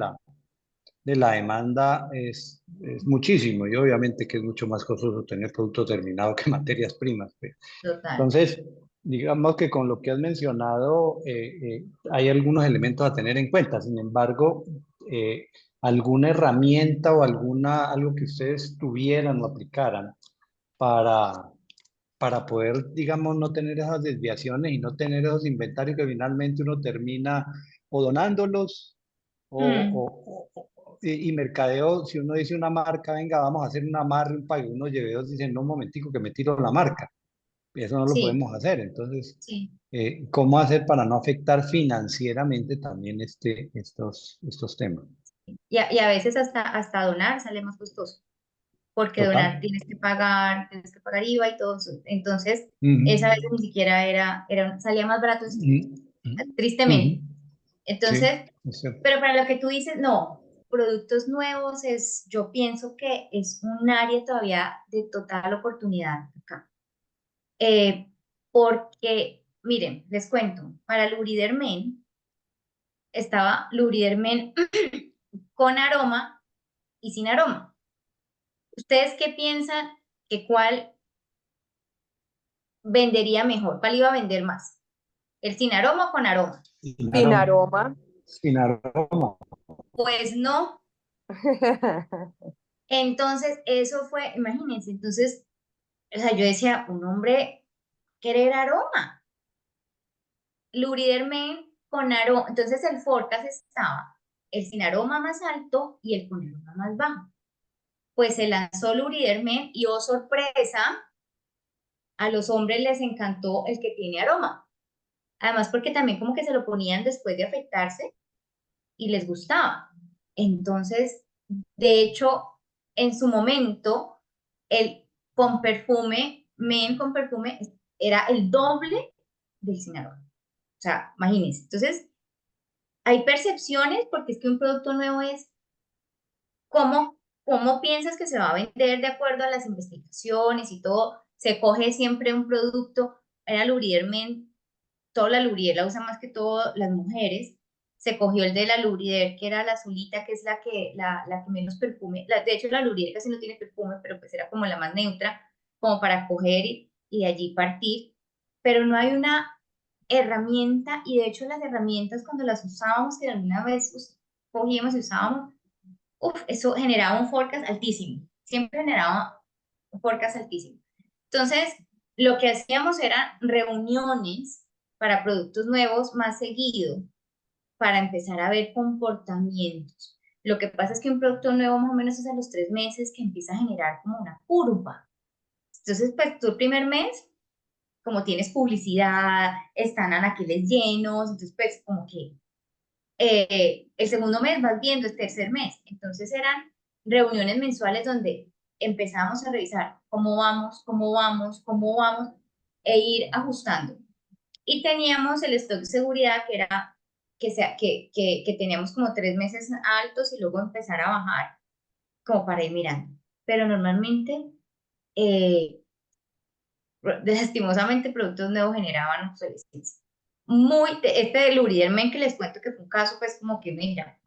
la demanda es muchísimo, y obviamente que es mucho más costoso tener producto terminado que materias primas, pues. Total. Entonces, digamos que con lo que has mencionado, hay algunos elementos a tener en cuenta. Sin embargo, alguna herramienta o algo que ustedes tuvieran o aplicaran para, para poder, digamos, no tener esas desviaciones y no tener esos inventarios que finalmente uno termina o donándolos Mm, y mercadeo. Si uno dice una marca, venga, vamos a hacer un amarre, un pago, unos lleveos dicen, no, un momentico que me tiro la marca. Eso no lo sí, podemos hacer. Entonces, sí. ¿cómo hacer para no afectar financieramente también estos temas? Y a veces hasta donar sale más costoso, porque donar Total. tienes que pagar IVA y todo eso. Entonces, Ujú. esa vez ni siquiera salía más barato, Ujú. Ujú. tristemente. Sí, Entonces, es cierto. pero para lo que tú dices, no, productos nuevos yo pienso que es un área todavía de total oportunidad acá. Porque, miren, les cuento, para Luridermen estaba Luridermen con aroma y sin aroma. ¿Ustedes qué piensan que cuál vendería mejor? ¿Cuál iba a vender más? ¿El sin aroma o con aroma? Sin Sin aroma. aroma. Sin aroma. Pues no. Entonces, eso fue, imagínense, entonces, o sea, yo decía, un hombre querer aroma. Luridermen con aroma. Entonces el forecast estaba el sin aroma más alto y el con aroma más bajo. Pues se lanzó Luridermen y, oh sorpresa, a los hombres les encantó el que tiene aroma. Además, porque también como que se lo ponían después de afeitarse y les gustaba. Entonces, de hecho, en su momento, el con perfume, men con perfume, era el doble del sin aroma. O sea, imagínense. Entonces, hay percepciones porque es que un producto nuevo es cómo piensas que se va a vender de acuerdo a las investigaciones y todo. Se coge siempre un producto. Era Luridermen, toda la Lurider la usan más que todo las mujeres. Se cogió el de la Lurider, que era la azulita, que es la que menos perfume. De hecho, la Lurider casi no tiene perfume, pero pues era como la más neutra, como para coger y de allí partir. Pero no hay una herramienta, y de hecho las herramientas cuando las usábamos, que alguna vez cogíamos y usábamos, eso generaba un forecast altísimo. Siempre generaba un forecast altísimo. Entonces, lo que hacíamos eran reuniones para productos nuevos más seguido, para empezar a ver comportamientos. Lo que pasa es que un producto nuevo más o menos es a los 3 meses que empieza a generar como una curva. Entonces, pues tú el primer mes, como tienes publicidad, están anaqueles llenos, entonces pues como que el segundo mes vas viendo, el tercer mes. Entonces eran reuniones mensuales donde empezamos a revisar cómo vamos, cómo vamos, cómo vamos, e ir ajustando. Y teníamos el stock de seguridad que era que teníamos como 3 meses altos y luego empezar a bajar, como para ir mirando. Pero normalmente, lastimosamente, productos nuevos generaban obsolescencia. Este de Luridermen que les cuento que fue un caso, pues como que mira,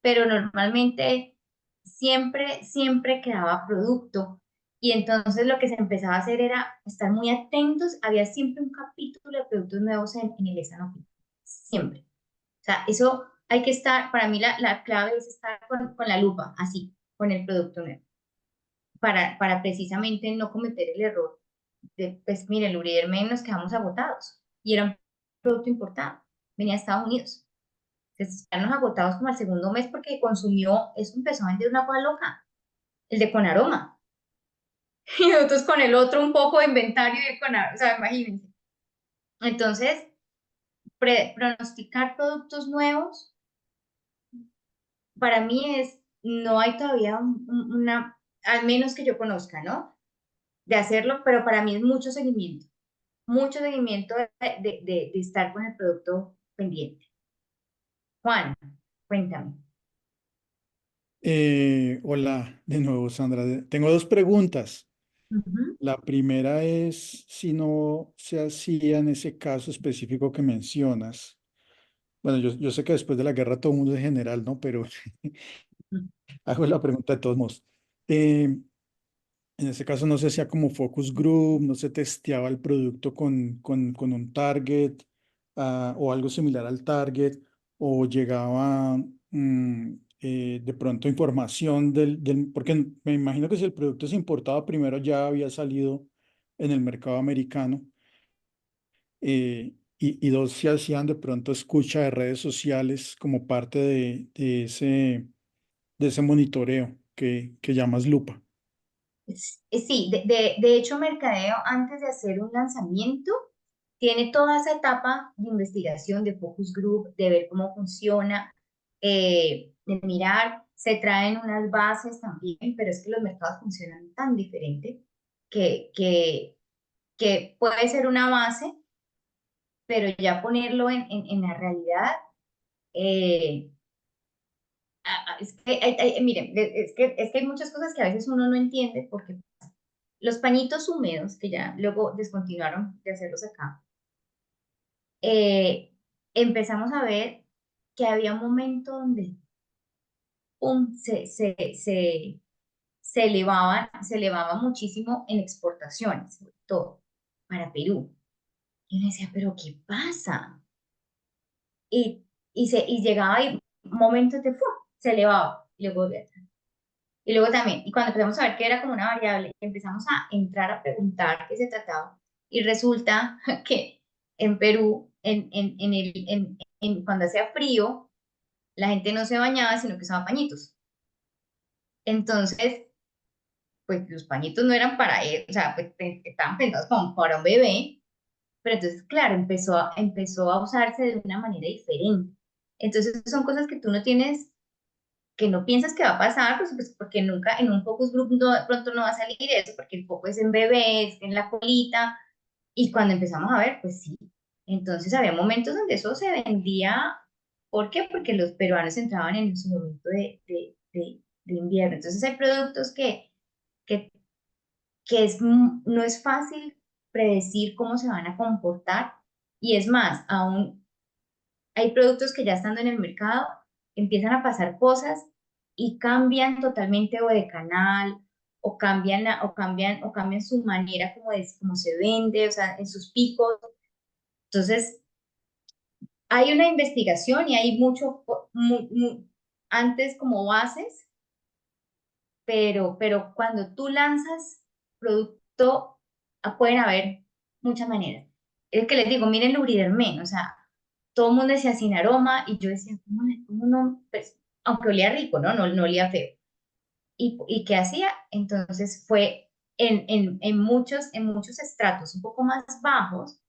pero normalmente siempre quedaba producto. Y entonces lo que se empezaba a hacer era estar muy atentos. Había siempre un capítulo de productos nuevos en el Sanofi. Siempre. O sea, eso hay que estar, para mí la clave es estar con la lupa, así, con el producto nuevo, para precisamente no cometer el error de, pues mire, el Uridermen nos quedamos agotados y era un producto importado, venía de Estados Unidos. Entonces, ya nos agotados como al segundo mes porque consumió, eso empezó a vender una cosa loca, el de con aroma. Y nosotros con el otro un poco de inventario y con aroma, o sea, imagínense. Entonces, pronosticar productos nuevos, para mí no hay todavía una, al menos que yo conozca, ¿no? De hacerlo, pero para mí es mucho seguimiento de estar con el producto pendiente. Juan, cuéntame. Hola, de nuevo, Sandra. Tengo dos preguntas. Ujú. La primera es si no se hacía en ese caso específico que mencionas. Bueno, yo sé que después de la guerra todo el mundo es general, ¿no? Pero hago la pregunta de todos modos. Eh, en ese caso no se hacía como focus group, no se testeaba el producto con un target, o algo similar al target, o llegaba de pronto información porque me imagino que si el producto es importado primero ya había salido en el mercado americano, y dos, se hacían de pronto escucha de redes sociales como parte de ese monitoreo que llamas lupa. Sí, de hecho, Mercadeo, antes de hacer un lanzamiento, tiene toda esa etapa de investigación, de focus group, de ver cómo funciona, de mirar, se traen unas bases también, pero es que los mercados funcionan tan diferente que, que, que puede ser una base, pero ya ponerlo en la realidad, eh, es que, miren, es que hay muchas cosas que a veces uno no entiende porque los pañitos húmedos, que ya luego descontinuaron de hacerlos acá, eh, empezamos a ver que había un momento donde pum, se elevaba muchísimo en exportaciones, sobre todo para Perú. Y uno decía, ¿pero qué pasa? Y llegaba y momentos de ¡fum! Se elevaba. Y luego también, y cuando empezamos a ver que era como una variable, empezamos a entrar a preguntar qué se trataba. Y resulta que en Perú cuando hacía frío, la gente no se bañaba, sino que usaba pañitos. Entonces, pues los pañitos no eran para él, o sea, pues estaban pensados como para un bebé, pero entonces, claro, empezó a usarse de una manera diferente. Entonces, son cosas que tú no tienes, que no piensas que va a pasar, pues porque nunca en un focus group de pronto no va a salir eso, porque el foco es en bebés, en la colita, y cuando empezamos a ver, pues sí. Entonces había momentos donde eso se vendía. ¿Por qué? Porque los peruanos entraban en su momento de invierno. Entonces hay productos que, no es fácil predecir cómo se van a comportar. Y es más, aún hay productos que ya estando en el mercado empiezan a pasar cosas y cambian totalmente o de canal o cambian, o cambian su manera como se vende, o sea, en sus picos. Entonces, hay una investigación y hay mucho antes como bases, pero cuando tú lanzas producto, pueden haber muchas maneras. Es que les digo, miren Luridermen, o sea, todo el mundo decía sin aroma y yo decía, ¿cómo no? Pues, aunque olía rico, ¿no? No, no olía feo. ¿Y qué hacía? Entonces fue en muchos estratos un poco más bajos,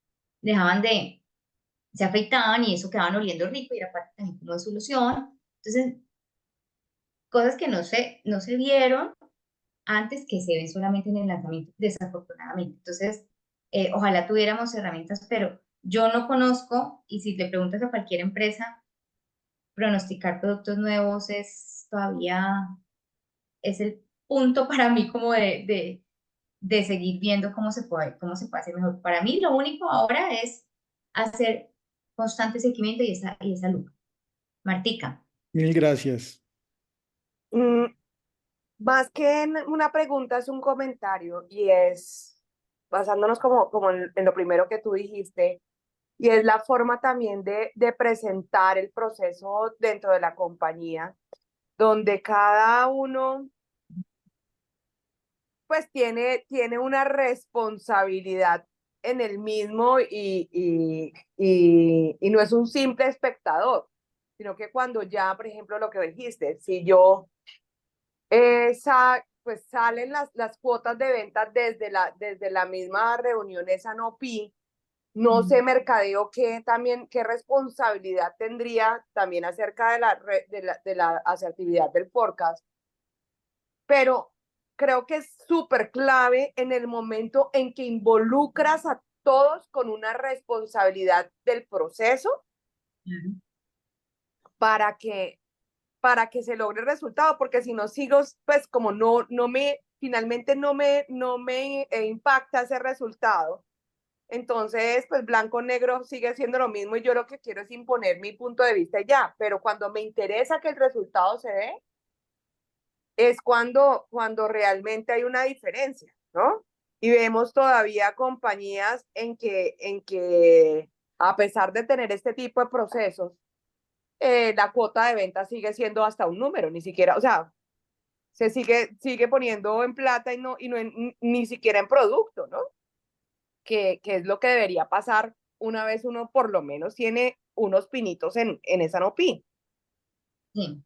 dejaban se afeitaban y eso quedaban oliendo rico y era parte también como de solución. Entonces, cosas que no se vieron antes que se ven solamente en el lanzamiento, desafortunadamente. Entonces, ojalá tuviéramos herramientas, pero yo no conozco, y si le preguntas a cualquier empresa, pronosticar productos nuevos es todavía, es el punto para mí como de seguir viendo cómo se puede hacer mejor. Para mí lo único ahora es hacer constante seguimiento y esa lupa. Martica. Mil gracias. Mm, Más que una pregunta, es un comentario y es, basándonos como en lo primero que tú dijiste, y es la forma también de presentar el proceso dentro de la compañía, donde cada uno pues tiene una responsabilidad en el mismo y no es un simple espectador, sino que cuando ya, por ejemplo, lo que dijiste, si yo pues salen las cuotas de ventas desde la misma reunión esa NOPI, no sé mercadeo qué responsabilidad tendría también acerca de la asertividad del forecast, pero creo que es súper clave en el momento en que involucras a todos con una responsabilidad del proceso para que se logre el resultado, porque si no sigo, pues como finalmente no me impacta ese resultado, entonces pues blanco negro sigue siendo lo mismo y yo lo que quiero es imponer mi punto de vista ya, pero cuando me interesa que el resultado se dé, es cuando realmente hay una diferencia, ¿no? Y vemos todavía compañías en que a pesar de tener este tipo de procesos, la cuota de venta sigue siendo hasta un número, ni siquiera, o sea, se sigue poniendo en plata y ni siquiera en producto, ¿no? Que es lo que debería pasar una vez uno por lo menos tiene unos pinitos en esa NOPI. Sí.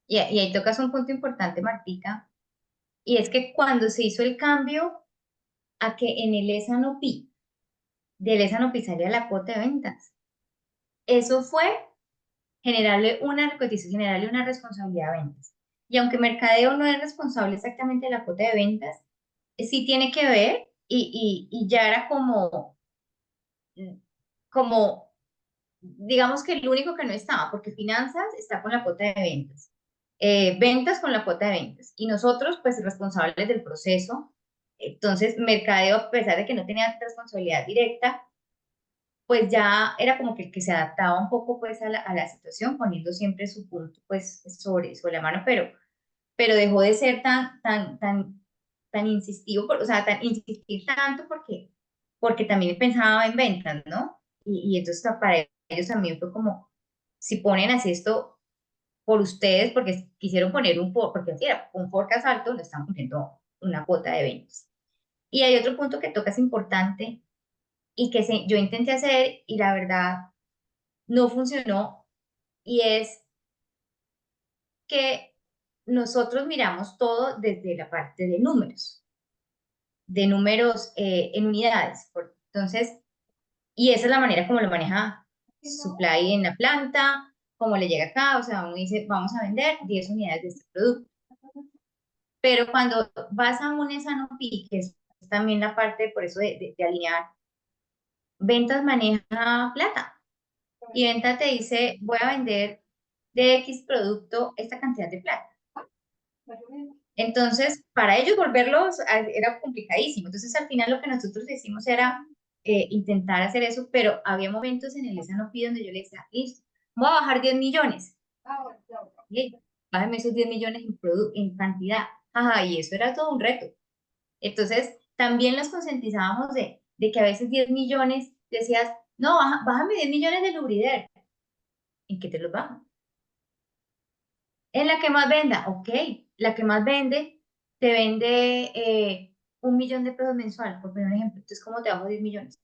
Y ahí tocas un punto importante, Martica, y es que cuando se hizo el cambio a que en el S&OP, del S&OP salía la cuota de ventas, eso fue generarle una cotización, generarle una responsabilidad de ventas. Y aunque mercadeo no es responsable exactamente de la cuota de ventas, sí tiene que ver y ya era como, digamos que el único que no estaba, porque finanzas está con la cuota de ventas, ventas con la cuota de ventas, y nosotros pues responsables del proceso. Entonces, mercadeo, a pesar de que no tenía responsabilidad directa, pues ya era como que el que se adaptaba un poco pues a la situación, poniendo siempre su punto pues sobre la mano, pero dejó de ser tan insistivo, o sea, tan insistir tanto porque también pensaba en ventas, ¿no? Y entonces para ellos también fue como, si ponen así esto por ustedes, porque quisieron poner porque así era, un forecast alto, no están cumpliendo una cuota de ventas. Y hay otro punto que toca es importante, y que yo intenté hacer y la verdad no funcionó, y es que nosotros miramos todo desde la parte de números en unidades. Entonces, y esa es la manera como lo maneja Supply en la planta, como le llega acá, o sea, uno dice, vamos a vender 10 unidades de este producto. Pero cuando vas a un S&OP, que es también la parte, por eso, de alinear, ventas maneja plata. Y venta te dice, voy a vender de X producto esta cantidad de plata. Entonces, para ellos volverlos era complicadísimo. Entonces, al final lo que nosotros hicimos era intentar hacer eso, pero había momentos en el S&OP donde yo le decía, listo, voy a bajar 10 millones. Okay, bájame esos 10 millones en cantidad. Ajá, y eso era todo un reto. Entonces, también los concientizábamos de que a veces 10 millones decías, no, bájame 10 millones de Lubrider. ¿En qué te los bajo? En la que más venda, ok. La que más vende, te vende 1 millón de pesos mensual, por poner un ejemplo. Entonces, ¿cómo te bajo 10 millones?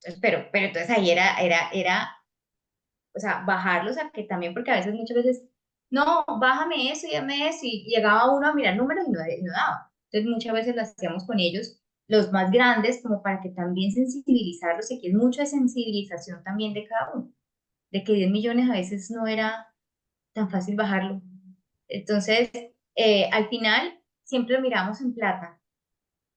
Entonces, pero entonces ahí o sea, bajarlos a que también, porque a veces, muchas veces, no, bájame eso y dame eso, y llegaba uno a mirar números y no daba. Entonces, muchas veces lo hacíamos con ellos, los más grandes, como para que también sensibilizarlos, y aquí es mucho de sensibilización también de cada uno, de que 10 millones a veces no era tan fácil bajarlo. Entonces, al final, siempre lo miramos en plata,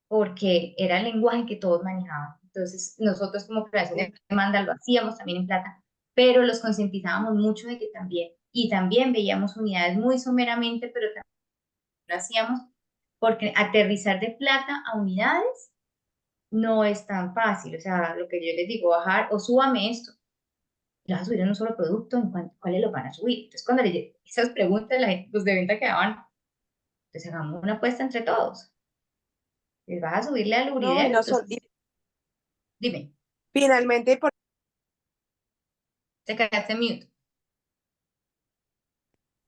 porque era el lenguaje que todos manejaban. Entonces, nosotros como creación de demanda lo hacíamos también en plata, pero los concientizábamos mucho de que también, y también veíamos unidades muy someramente, pero también lo hacíamos, porque aterrizar de plata a unidades no es tan fácil. O sea, lo que yo les digo, bajar o súbame esto, ¿lo vas a subir en un solo producto? ¿Cuáles lo van a subir? Entonces, cuando esas preguntas, los de venta quedaban, pues hagamos una apuesta entre todos. ¿Les vas a subirle al No, y Lubrider? no Entonces, dime, finalmente, te quedaste en mute.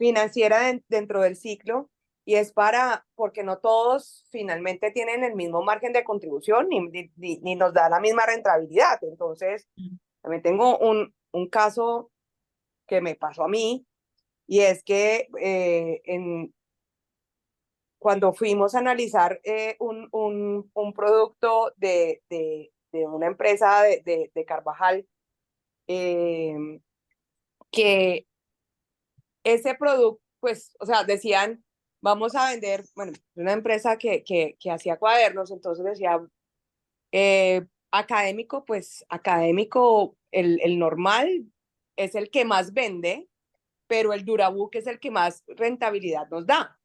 financiera dentro del ciclo, y es porque no todos finalmente tienen el mismo margen de contribución ni nos da la misma rentabilidad. Entonces, también tengo un caso que me pasó a mí, y es que cuando fuimos a analizar un producto de una empresa de Carvajal, que ese producto, pues, o sea, decían, vamos a vender, bueno, una empresa que hacía cuadernos, entonces decía, académico, pues académico, el normal es el que más vende, pero el Durabook es el que más rentabilidad nos da.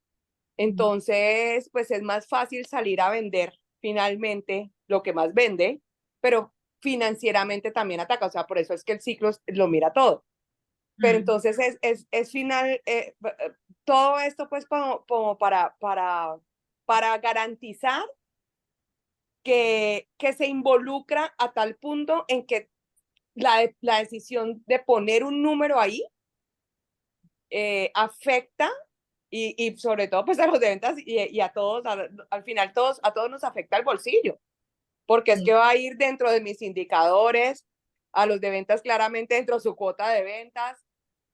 Entonces, pues es más fácil salir a vender finalmente lo que más vende, pero financieramente también ataca, o sea, por eso es que el ciclo lo mira todo. Pero entonces es final, todo esto pues como para garantizar que se involucra a tal punto en que la decisión de poner un número ahí afecta y sobre todo pues a los de ventas y a todos, al final a todos nos afecta el bolsillo, porque es que va a ir dentro de mis indicadores, a los de ventas claramente dentro de su cuota de ventas.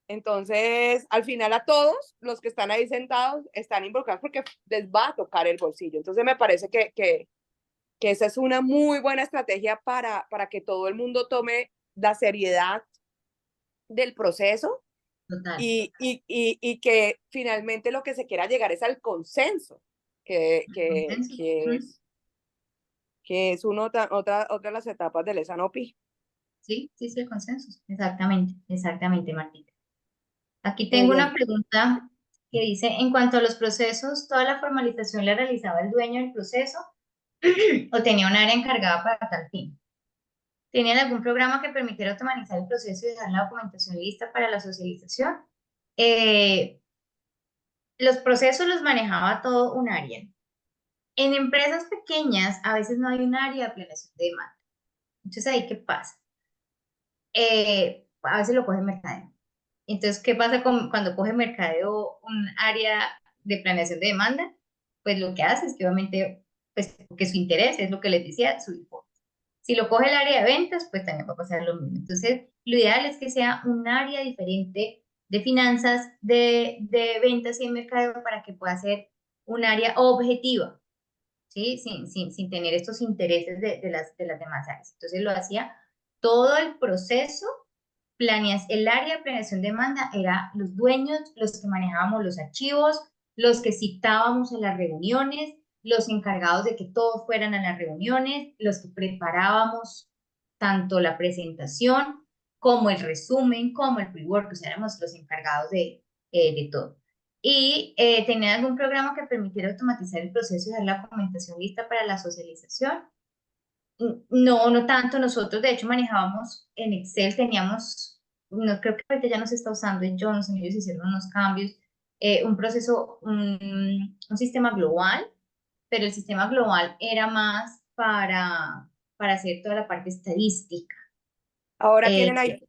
Entonces, al final a todos los que están ahí sentados están involucrados porque les va a tocar el bolsillo. Entonces, me parece que esa es una muy buena estrategia para que todo el mundo tome la seriedad del proceso Total. y que finalmente lo que se quiera llegar es al consenso, que es otra de las etapas del S&OP. Sí, el consenso. Exactamente, Martita. Aquí Muy tengo bien. una pregunta que dice, en cuanto a los procesos, ¿toda la formalización la realizaba el dueño del proceso o tenía un área encargada para tal fin? ¿Tenían algún programa que permitiera automatizar el proceso y dejar la documentación lista para la socialización? Los procesos los manejaba todo un área. En empresas pequeñas a veces no hay un área de planeación de demanda. Entonces, ¿ahí qué pasa? A veces lo coge mercadeo. Entonces, ¿qué pasa cuando coge mercadeo un área de planeación de demanda? Pues lo que hace es que obviamente, pues porque su interés es lo que les decía, su informe. Si lo coge el área de ventas, pues también va a pasar lo mismo. Entonces, lo ideal es que sea un área diferente de finanzas, de ventas y de mercadeo para que pueda ser un área objetiva, ¿sí? Sin tener estos intereses de las demás áreas. Entonces, lo hacía todo el proceso. El área de planeación de demanda era los dueños, los que manejábamos los archivos, los que citábamos a las reuniones, los encargados de que todos fueran a las reuniones, los que preparábamos tanto la presentación como el resumen, como el pre-work, o sea, éramos los encargados de todo. Y tenía algún programa que permitiera automatizar el proceso y dejar la documentación lista para la socialización. No, no tanto. Nosotros, de hecho, manejábamos en Excel, teníamos, no creo que ahorita ya no se está usando en Johnson, ellos hicieron unos cambios, un proceso, un sistema global, pero el sistema global era más para hacer toda la parte estadística. Ahora Eh, tienen IDP.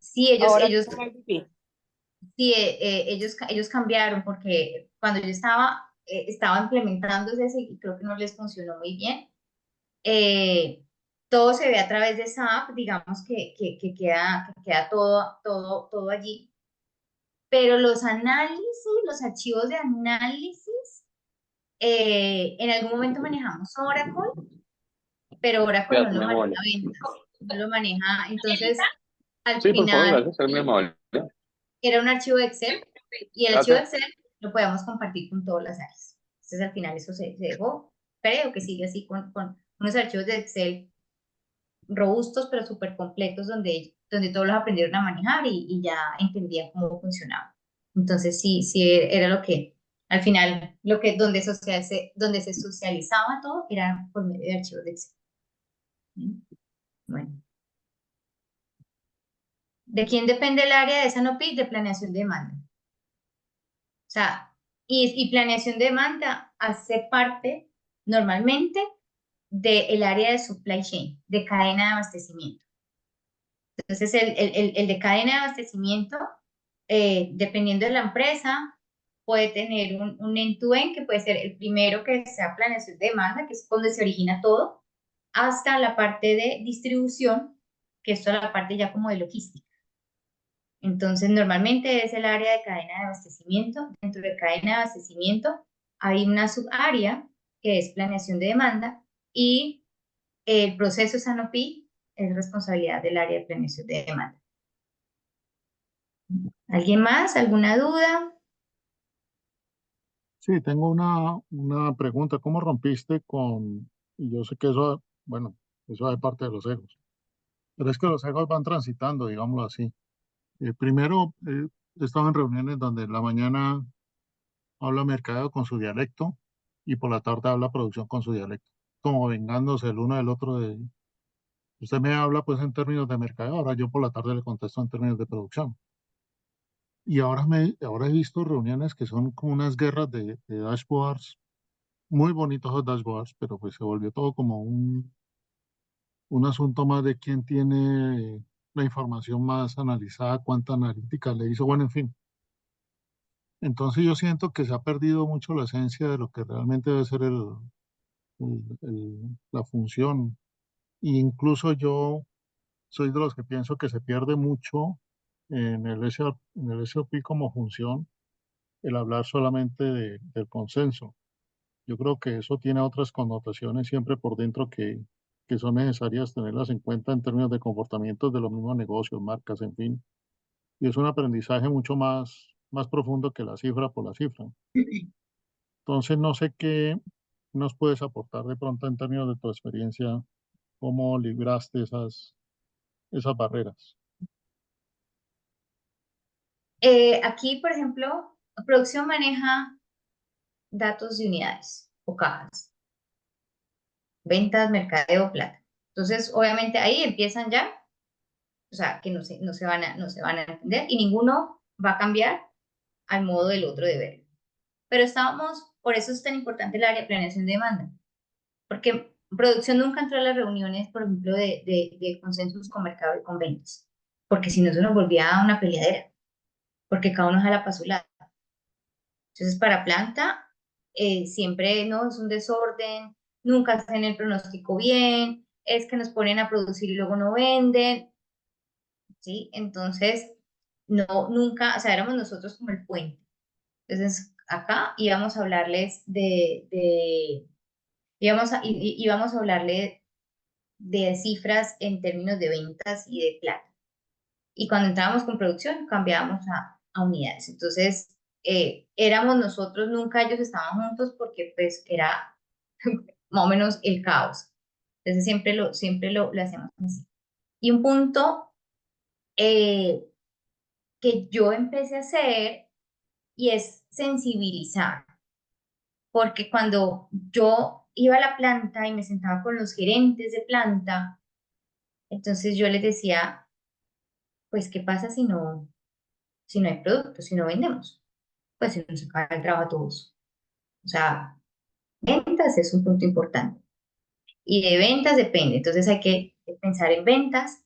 sí, Ahora tienen IDP. sí, ellos cambiaron porque cuando yo estaba implementando ese y creo que no les funcionó muy bien. Todo se ve a través de SAP, digamos que queda todo allí, pero los análisis, los archivos de análisis, en algún momento manejamos Oracle, pero Oracle no lo maneja ventas, no lo maneja, entonces al Sí, por favor, final gracias, es muy amable. era un archivo de Excel y el archivo de Excel lo podíamos compartir con todas las áreas. Entonces al final eso se dejó, creo que sigue así con unos archivos de Excel robustos pero súper completos donde todos los aprendieron a manejar y ya entendían cómo funcionaba. Entonces sí, era lo que, al final, donde se socializaba todo era por medio de archivos de Excel. Bueno. ¿De quién depende el área de Sanopi? De planeación de demanda. O sea, y planeación de demanda hace parte normalmente del área de supply chain, de cadena de abastecimiento. Entonces, el de cadena de abastecimiento, dependiendo de la empresa, puede tener un end-to-end, que puede ser el primero que sea planeación de demanda, que es donde se origina todo, hasta la parte de distribución, que es toda la parte ya como de logística. Entonces, normalmente es el área de cadena de abastecimiento. Dentro de cadena de abastecimiento hay una subárea que es planeación de demanda y el proceso Sanopi es responsabilidad del área de planeación de demanda. ¿Alguien más? ¿Alguna duda? Sí, tengo una pregunta. ¿Cómo rompiste con, y yo sé que eso, bueno, eso es parte de los egos, pero es que los egos van transitando, digámoslo así. Primero, he estado en reuniones donde en la mañana habla mercadeo con su dialecto y por la tarde habla producción con su dialecto, como vengándose el uno del otro de, usted me habla pues en términos de mercadeo, ahora yo por la tarde le contesto en términos de producción. Y ahora he visto reuniones que son como unas guerras de dashboards, muy bonitos los dashboards, pero pues se volvió todo como un asunto más de quién tiene la información más analizada, cuánta analítica le hizo, bueno, en fin. Entonces yo siento que se ha perdido mucho la esencia de lo que realmente debe ser la función. E incluso yo soy de los que pienso que se pierde mucho en en el SOP como función el hablar solamente del consenso. Yo creo que eso tiene otras connotaciones siempre por dentro que son necesarias tenerlas en cuenta en términos de comportamientos de los mismos negocios, marcas, en fin. Y es un aprendizaje mucho más profundo que la cifra por la cifra. Entonces, no sé qué nos puedes aportar de pronto en términos de tu experiencia, cómo libraste esas barreras. Aquí, por ejemplo, producción maneja datos de unidades o cajas, ventas, mercadeo, plata. Entonces, obviamente ahí empiezan ya, o sea, que no se van a entender y ninguno va a cambiar al modo del otro de ver. Pero por eso es tan importante el área de planeación de demanda, porque producción nunca entró a las reuniones, por ejemplo, de consensos con mercado y con ventas, porque si no se nos volvía una peleadera, porque cada uno jala para su lado. Entonces, para planta, siempre no es un desorden, nunca hacen el pronóstico bien, es que nos ponen a producir y luego no venden, ¿sí? Entonces, no, nunca, o sea, éramos nosotros como el puente. Entonces, acá íbamos a hablarles íbamos a hablarle de cifras en términos de ventas y de plata. Y cuando entrábamos con producción, cambiábamos a unidades. Entonces, éramos nosotros, nunca ellos estaban juntos porque pues era más o menos el caos. Entonces, lo hacemos así. Y un punto que yo empecé a hacer y es sensibilizar, porque cuando yo iba a la planta y me sentaba con los gerentes de planta, entonces yo les decía, pues, ¿qué pasa si no hay productos, si no vendemos? Pues se nos acaba el trabajo a todos. O sea, ventas es un punto importante. Y de ventas depende. Entonces hay que pensar en ventas.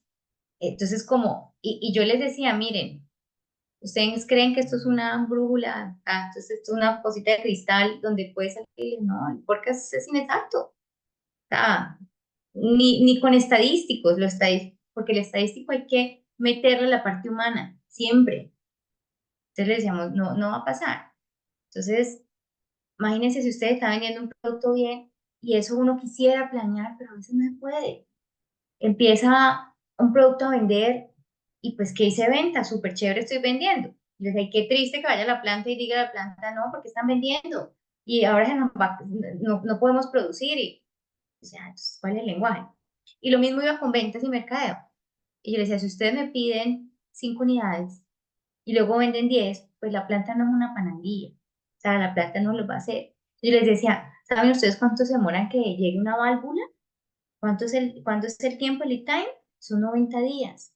Entonces, y yo les decía, miren, ustedes creen que esto es una brújula, entonces esto es una cosita de cristal donde puede salir, no, porque es inexacto. O sea, ni con estadísticos, porque el estadístico hay que meterle la parte humana, siempre. Entonces le decíamos, no, no va a pasar. Entonces, imagínense si usted está vendiendo un producto bien y eso uno quisiera planear, pero a veces no se puede. Empieza un producto a vender y pues, ¿qué hice venta? Súper chévere, estoy vendiendo. Y les digo, qué triste que vaya a la planta y diga a la planta, no, porque están vendiendo. Y ahora no podemos producir. O sea, entonces, ¿cuál es el lenguaje? Y lo mismo iba con ventas y mercadeo. Y yo les decía, si ustedes me piden 5 unidades y luego venden 10, pues la planta no es una panadería. O sea, la planta no lo va a hacer. Yo les decía, ¿saben ustedes cuánto se demoran que llegue una válvula? ¿Cuánto es el tiempo, el lead time? Son 90 días.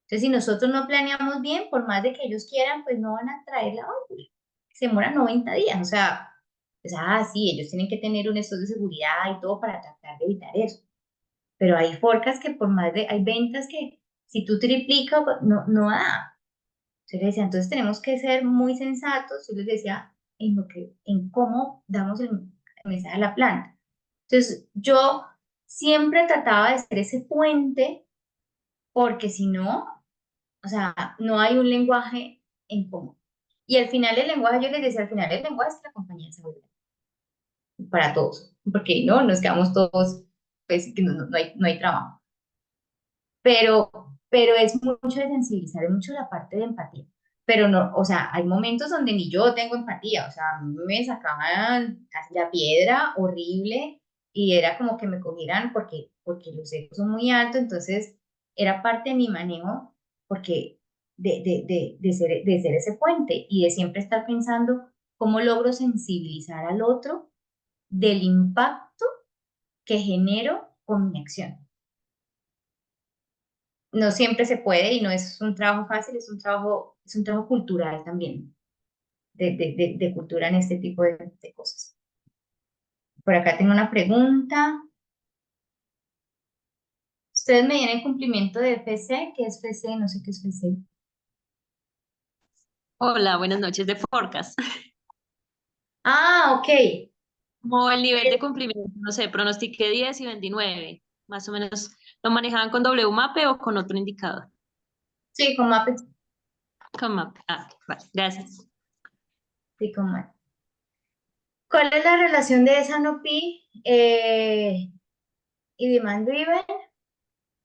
Entonces, si nosotros no planeamos bien, por más de que ellos quieran, pues no van a traer la válvula. Se demora 90 días. O sea, pues, sí, ellos tienen que tener un estudio de seguridad y todo para tratar de evitar eso. Pero hay forcas que hay ventas que si tú triplicas, no da. Yo les decía, entonces tenemos que ser muy sensatos, yo les decía, en cómo damos el mensaje a la planta. Entonces, yo siempre trataba de ser ese puente, porque si no, o sea, no hay un lenguaje en común. Y al final el lenguaje, yo les decía, al final el lenguaje es que la compañía se vuelve para todos, porque no, nos quedamos todos, pues que no hay trabajo. Pero es mucho de sensibilizar, es mucho la parte de empatía. Pero no, o sea, hay momentos donde ni yo tengo empatía, o sea, a mí me sacaban casi la piedra horrible y era como que me cogieran porque los egos son muy altos, entonces era parte de mi manejo porque de ser ese puente y de siempre estar pensando cómo logro sensibilizar al otro del impacto que genero con mi acción. No siempre se puede y no es un trabajo fácil, es un trabajo cultural también, de cultura en este tipo de cosas. Por acá tengo una pregunta. ¿Ustedes me dieron cumplimiento de FC? ¿Qué es FC? No sé qué es FC. Hola, buenas noches de Forecast. Ah, ok. Como el nivel de cumplimiento, no sé, pronostiqué 10 y vendí 9. Más o menos, ¿lo manejaban con WMAP o con otro indicador? Sí, con MAP. Con MAP. Ah, vale, gracias. Sí, con MAP. ¿Cuál es la relación de S&OP y Demand Driven?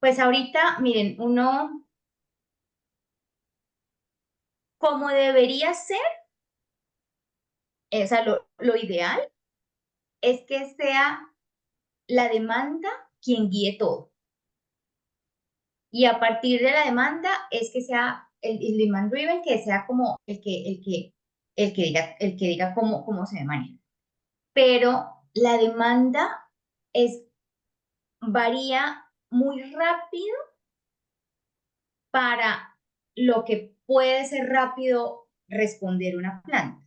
Pues ahorita, miren, uno, como debería ser, o sea, lo ideal es que sea la demanda quien guíe todo. Y a partir de la demanda es que sea el demand driven, que sea como el que diga cómo se maneja. Pero la demanda varía muy rápido para lo que puede ser rápido responder una planta.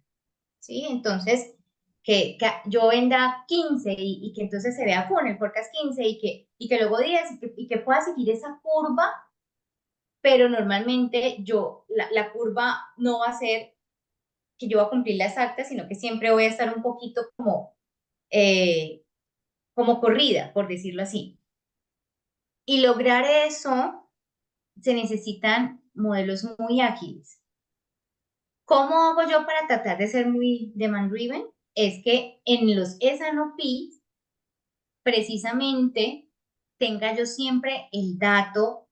¿Sí? Entonces, que yo venda 15 y que entonces se vea funnel forecast 15 y que luego 10 y que pueda seguir esa curva, pero normalmente la curva no va a ser que yo voy a cumplir la exacta, sino que siempre voy a estar un poquito como corrida, por decirlo así. Y lograr eso se necesitan modelos muy ágiles. ¿Cómo hago yo para tratar de ser muy demand driven? Es que en los S&OPs precisamente tenga yo siempre el dato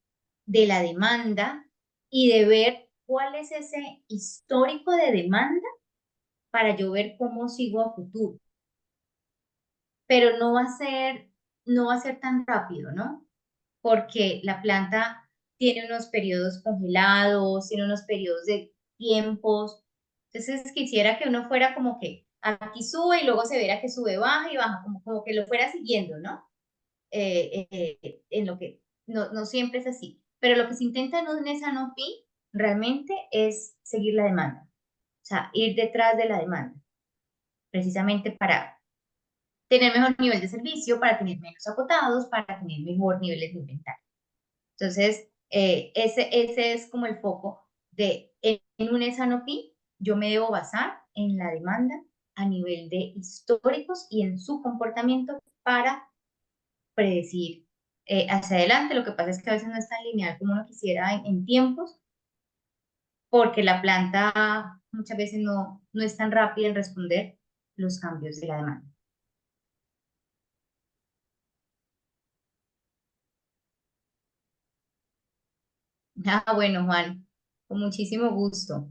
de la demanda y de ver cuál es ese histórico de demanda para yo ver cómo sigo a futuro. Pero no va a ser tan rápido, ¿no? Porque la planta tiene unos periodos congelados, tiene unos periodos de tiempos. Entonces quisiera que uno fuera como que aquí sube y luego se viera que sube, baja y baja, como que lo fuera siguiendo, ¿no? En lo que no siempre es así. Pero lo que se intenta en un S&OP realmente es seguir la demanda, o sea, ir detrás de la demanda, precisamente para tener mejor nivel de servicio, para tener menos acotados, para tener mejor niveles de inventario. Entonces, ese es como el foco de en un S&OP, yo me debo basar en la demanda a nivel de históricos y en su comportamiento para predecir hacia adelante. Lo que pasa es que a veces no es tan lineal como uno quisiera en tiempos, porque la planta muchas veces no es tan rápida en responder los cambios de la demanda. Ah, bueno, Juan, con muchísimo gusto.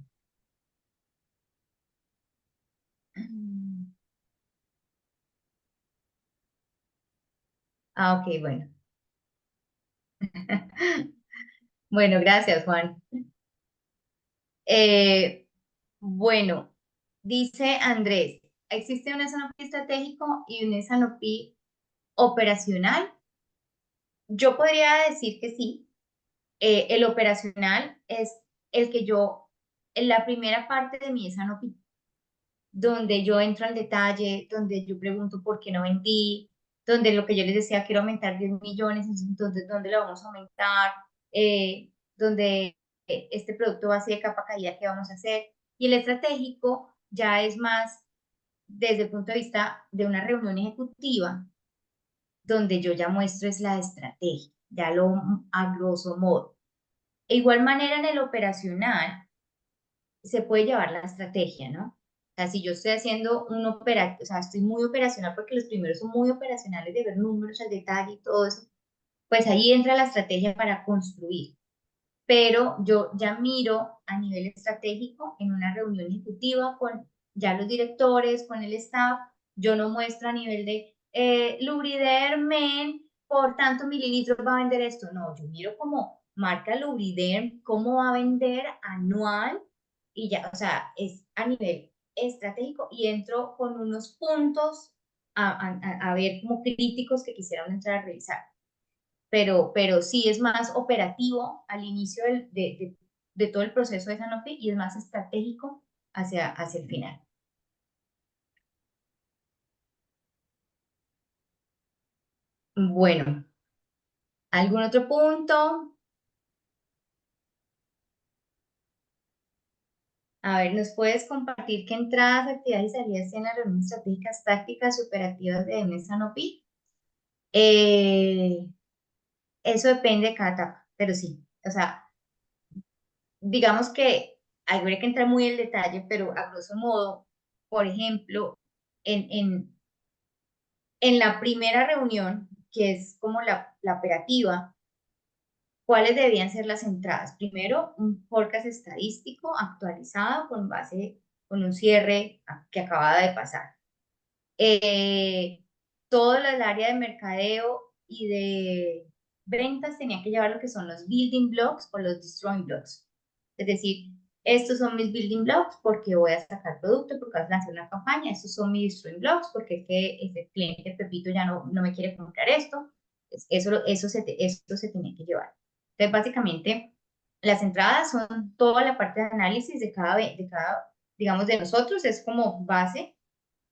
Ah, ok, bueno. Bueno, gracias, Juan. Eh, bueno, dice Andrés, ¿existe un S&OP estratégico y un S&OP operacional? Yo podría decir que sí. El operacional es el que yo, en la primera parte de mi S&OP, donde yo entro al detalle, donde yo pregunto por qué no vendí, donde lo que yo les decía, quiero aumentar 10 millones, entonces, ¿dónde lo vamos a aumentar? Donde este producto va así de capa caída, ¿qué vamos a hacer? Y el estratégico ya es más desde el punto de vista de una reunión ejecutiva, donde yo ya muestro es la estrategia, ya lo a grosso modo. De igual manera en el operacional se puede llevar la estrategia, ¿no? O sea, si yo estoy haciendo un operativo, o sea, estoy muy operacional porque los primeros son muy operacionales de ver números al detalle y todo eso, pues ahí entra la estrategia para construir. Pero yo ya miro a nivel estratégico en una reunión ejecutiva con ya los directores, con el staff, yo no muestro a nivel de Lubriderm por tanto mililitros va a vender esto, no, yo miro como marca Lubriderm, cómo va a vender anual y ya, o sea, es a nivel estratégico y entro con unos puntos a ver como críticos que quisieran entrar a revisar. Pero sí es más operativo al inicio de todo el proceso de Sanofi y es más estratégico hacia el final. Bueno, ¿algún otro punto? A ver, ¿nos puedes compartir qué entradas, actividades y salidas tienen las reuniones estratégicas, tácticas y operativas de Sanofi? Eso depende de cada etapa, pero sí, o sea, digamos que habría que entrar muy en detalle, pero a grosso modo, por ejemplo, en la primera reunión, que es como la operativa, ¿cuáles deberían ser las entradas? Primero, un forecast estadístico actualizado con base, con un cierre que acababa de pasar. Todo el área de mercadeo y de ventas tenía que llevar lo que son los building blocks o los destroying blocks. Es decir, estos son mis building blocks porque voy a sacar producto, porque voy a lanzar una campaña. Estos son mis destroying blocks porque es que este cliente Pepito ya no me quiere comprar esto. Eso se tenía que llevar. Entonces, básicamente, las entradas son toda la parte de análisis de cada digamos, de nosotros, es como base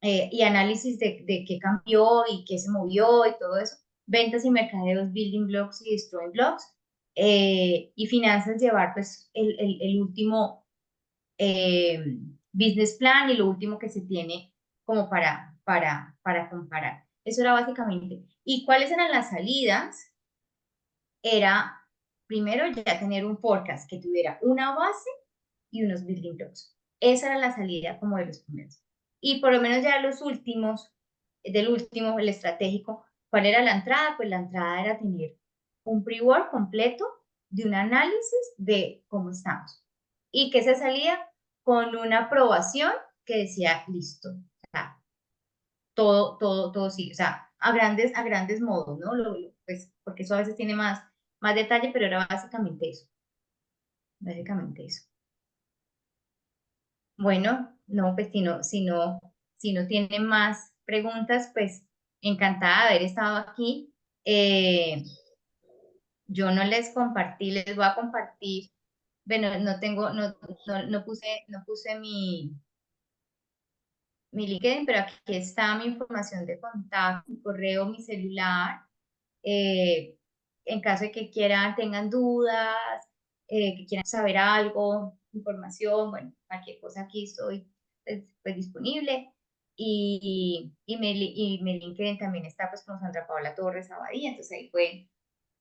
y análisis de qué cambió y qué se movió y todo eso. Ventas y mercadeos, building blocks y destroying blocks. Y finanzas, llevar pues el último business plan y lo último que se tiene como para comparar. Eso era básicamente. ¿Y cuáles eran las salidas? era primero ya tener un forecast que tuviera una base y unos building blocks. Esa era la salida como de los primeros. Y por lo menos ya los últimos, del último, el estratégico, ¿cuál era la entrada? Pues la entrada era tener un pre-work completo de un análisis de cómo estamos. Y que se salía con una aprobación que decía, listo, o sea, todo sí, o sea, a grandes modos, ¿no? Pues, porque eso a veces tiene más detalle, pero era básicamente eso. Básicamente eso. Bueno, no, pues si no tienen más preguntas, pues encantada de haber estado aquí. Yo no les compartí, les voy a compartir. Bueno, no puse mi LinkedIn, pero aquí está mi información de contacto, mi correo, mi celular. eh, en caso de que tengan dudas, que quieran saber algo, información, bueno, cualquier cosa aquí estoy pues, disponible. Y mi LinkedIn también está pues como Sandra Paola Torres Abadía, entonces ahí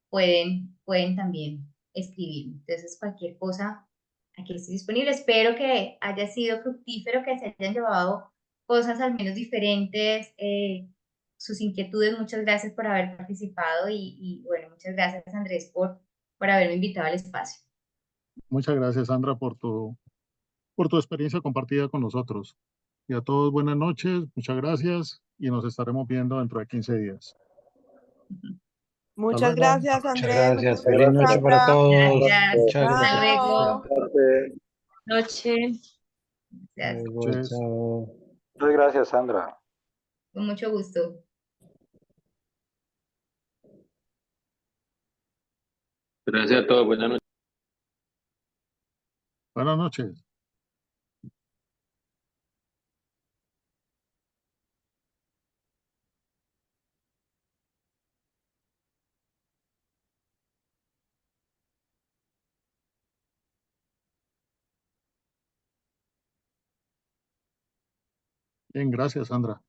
pueden también escribirme. Entonces cualquier cosa, aquí estoy disponible. Espero que haya sido fructífero, que se hayan llevado cosas al menos diferentes, sus inquietudes. Muchas gracias por haber participado y bueno, muchas gracias Andrés por haberme invitado al espacio. Muchas gracias, Sandra, por tu experiencia compartida con nosotros. Y a todos buenas noches, muchas gracias y nos estaremos viendo dentro de 15 días. Muchas luego. gracias, Muchas Andrés. Muchas gracias. Feliz gracias, noche para Sandra. todos. Gracias. Muchas Hasta gracias. luego. Chao. Noche. Gracias. Luego, Noches. chao. Muchas gracias, Sandra. Con mucho gusto. Gracias a todos, buenas noches. Buenas noches. Bien, gracias, Sandra.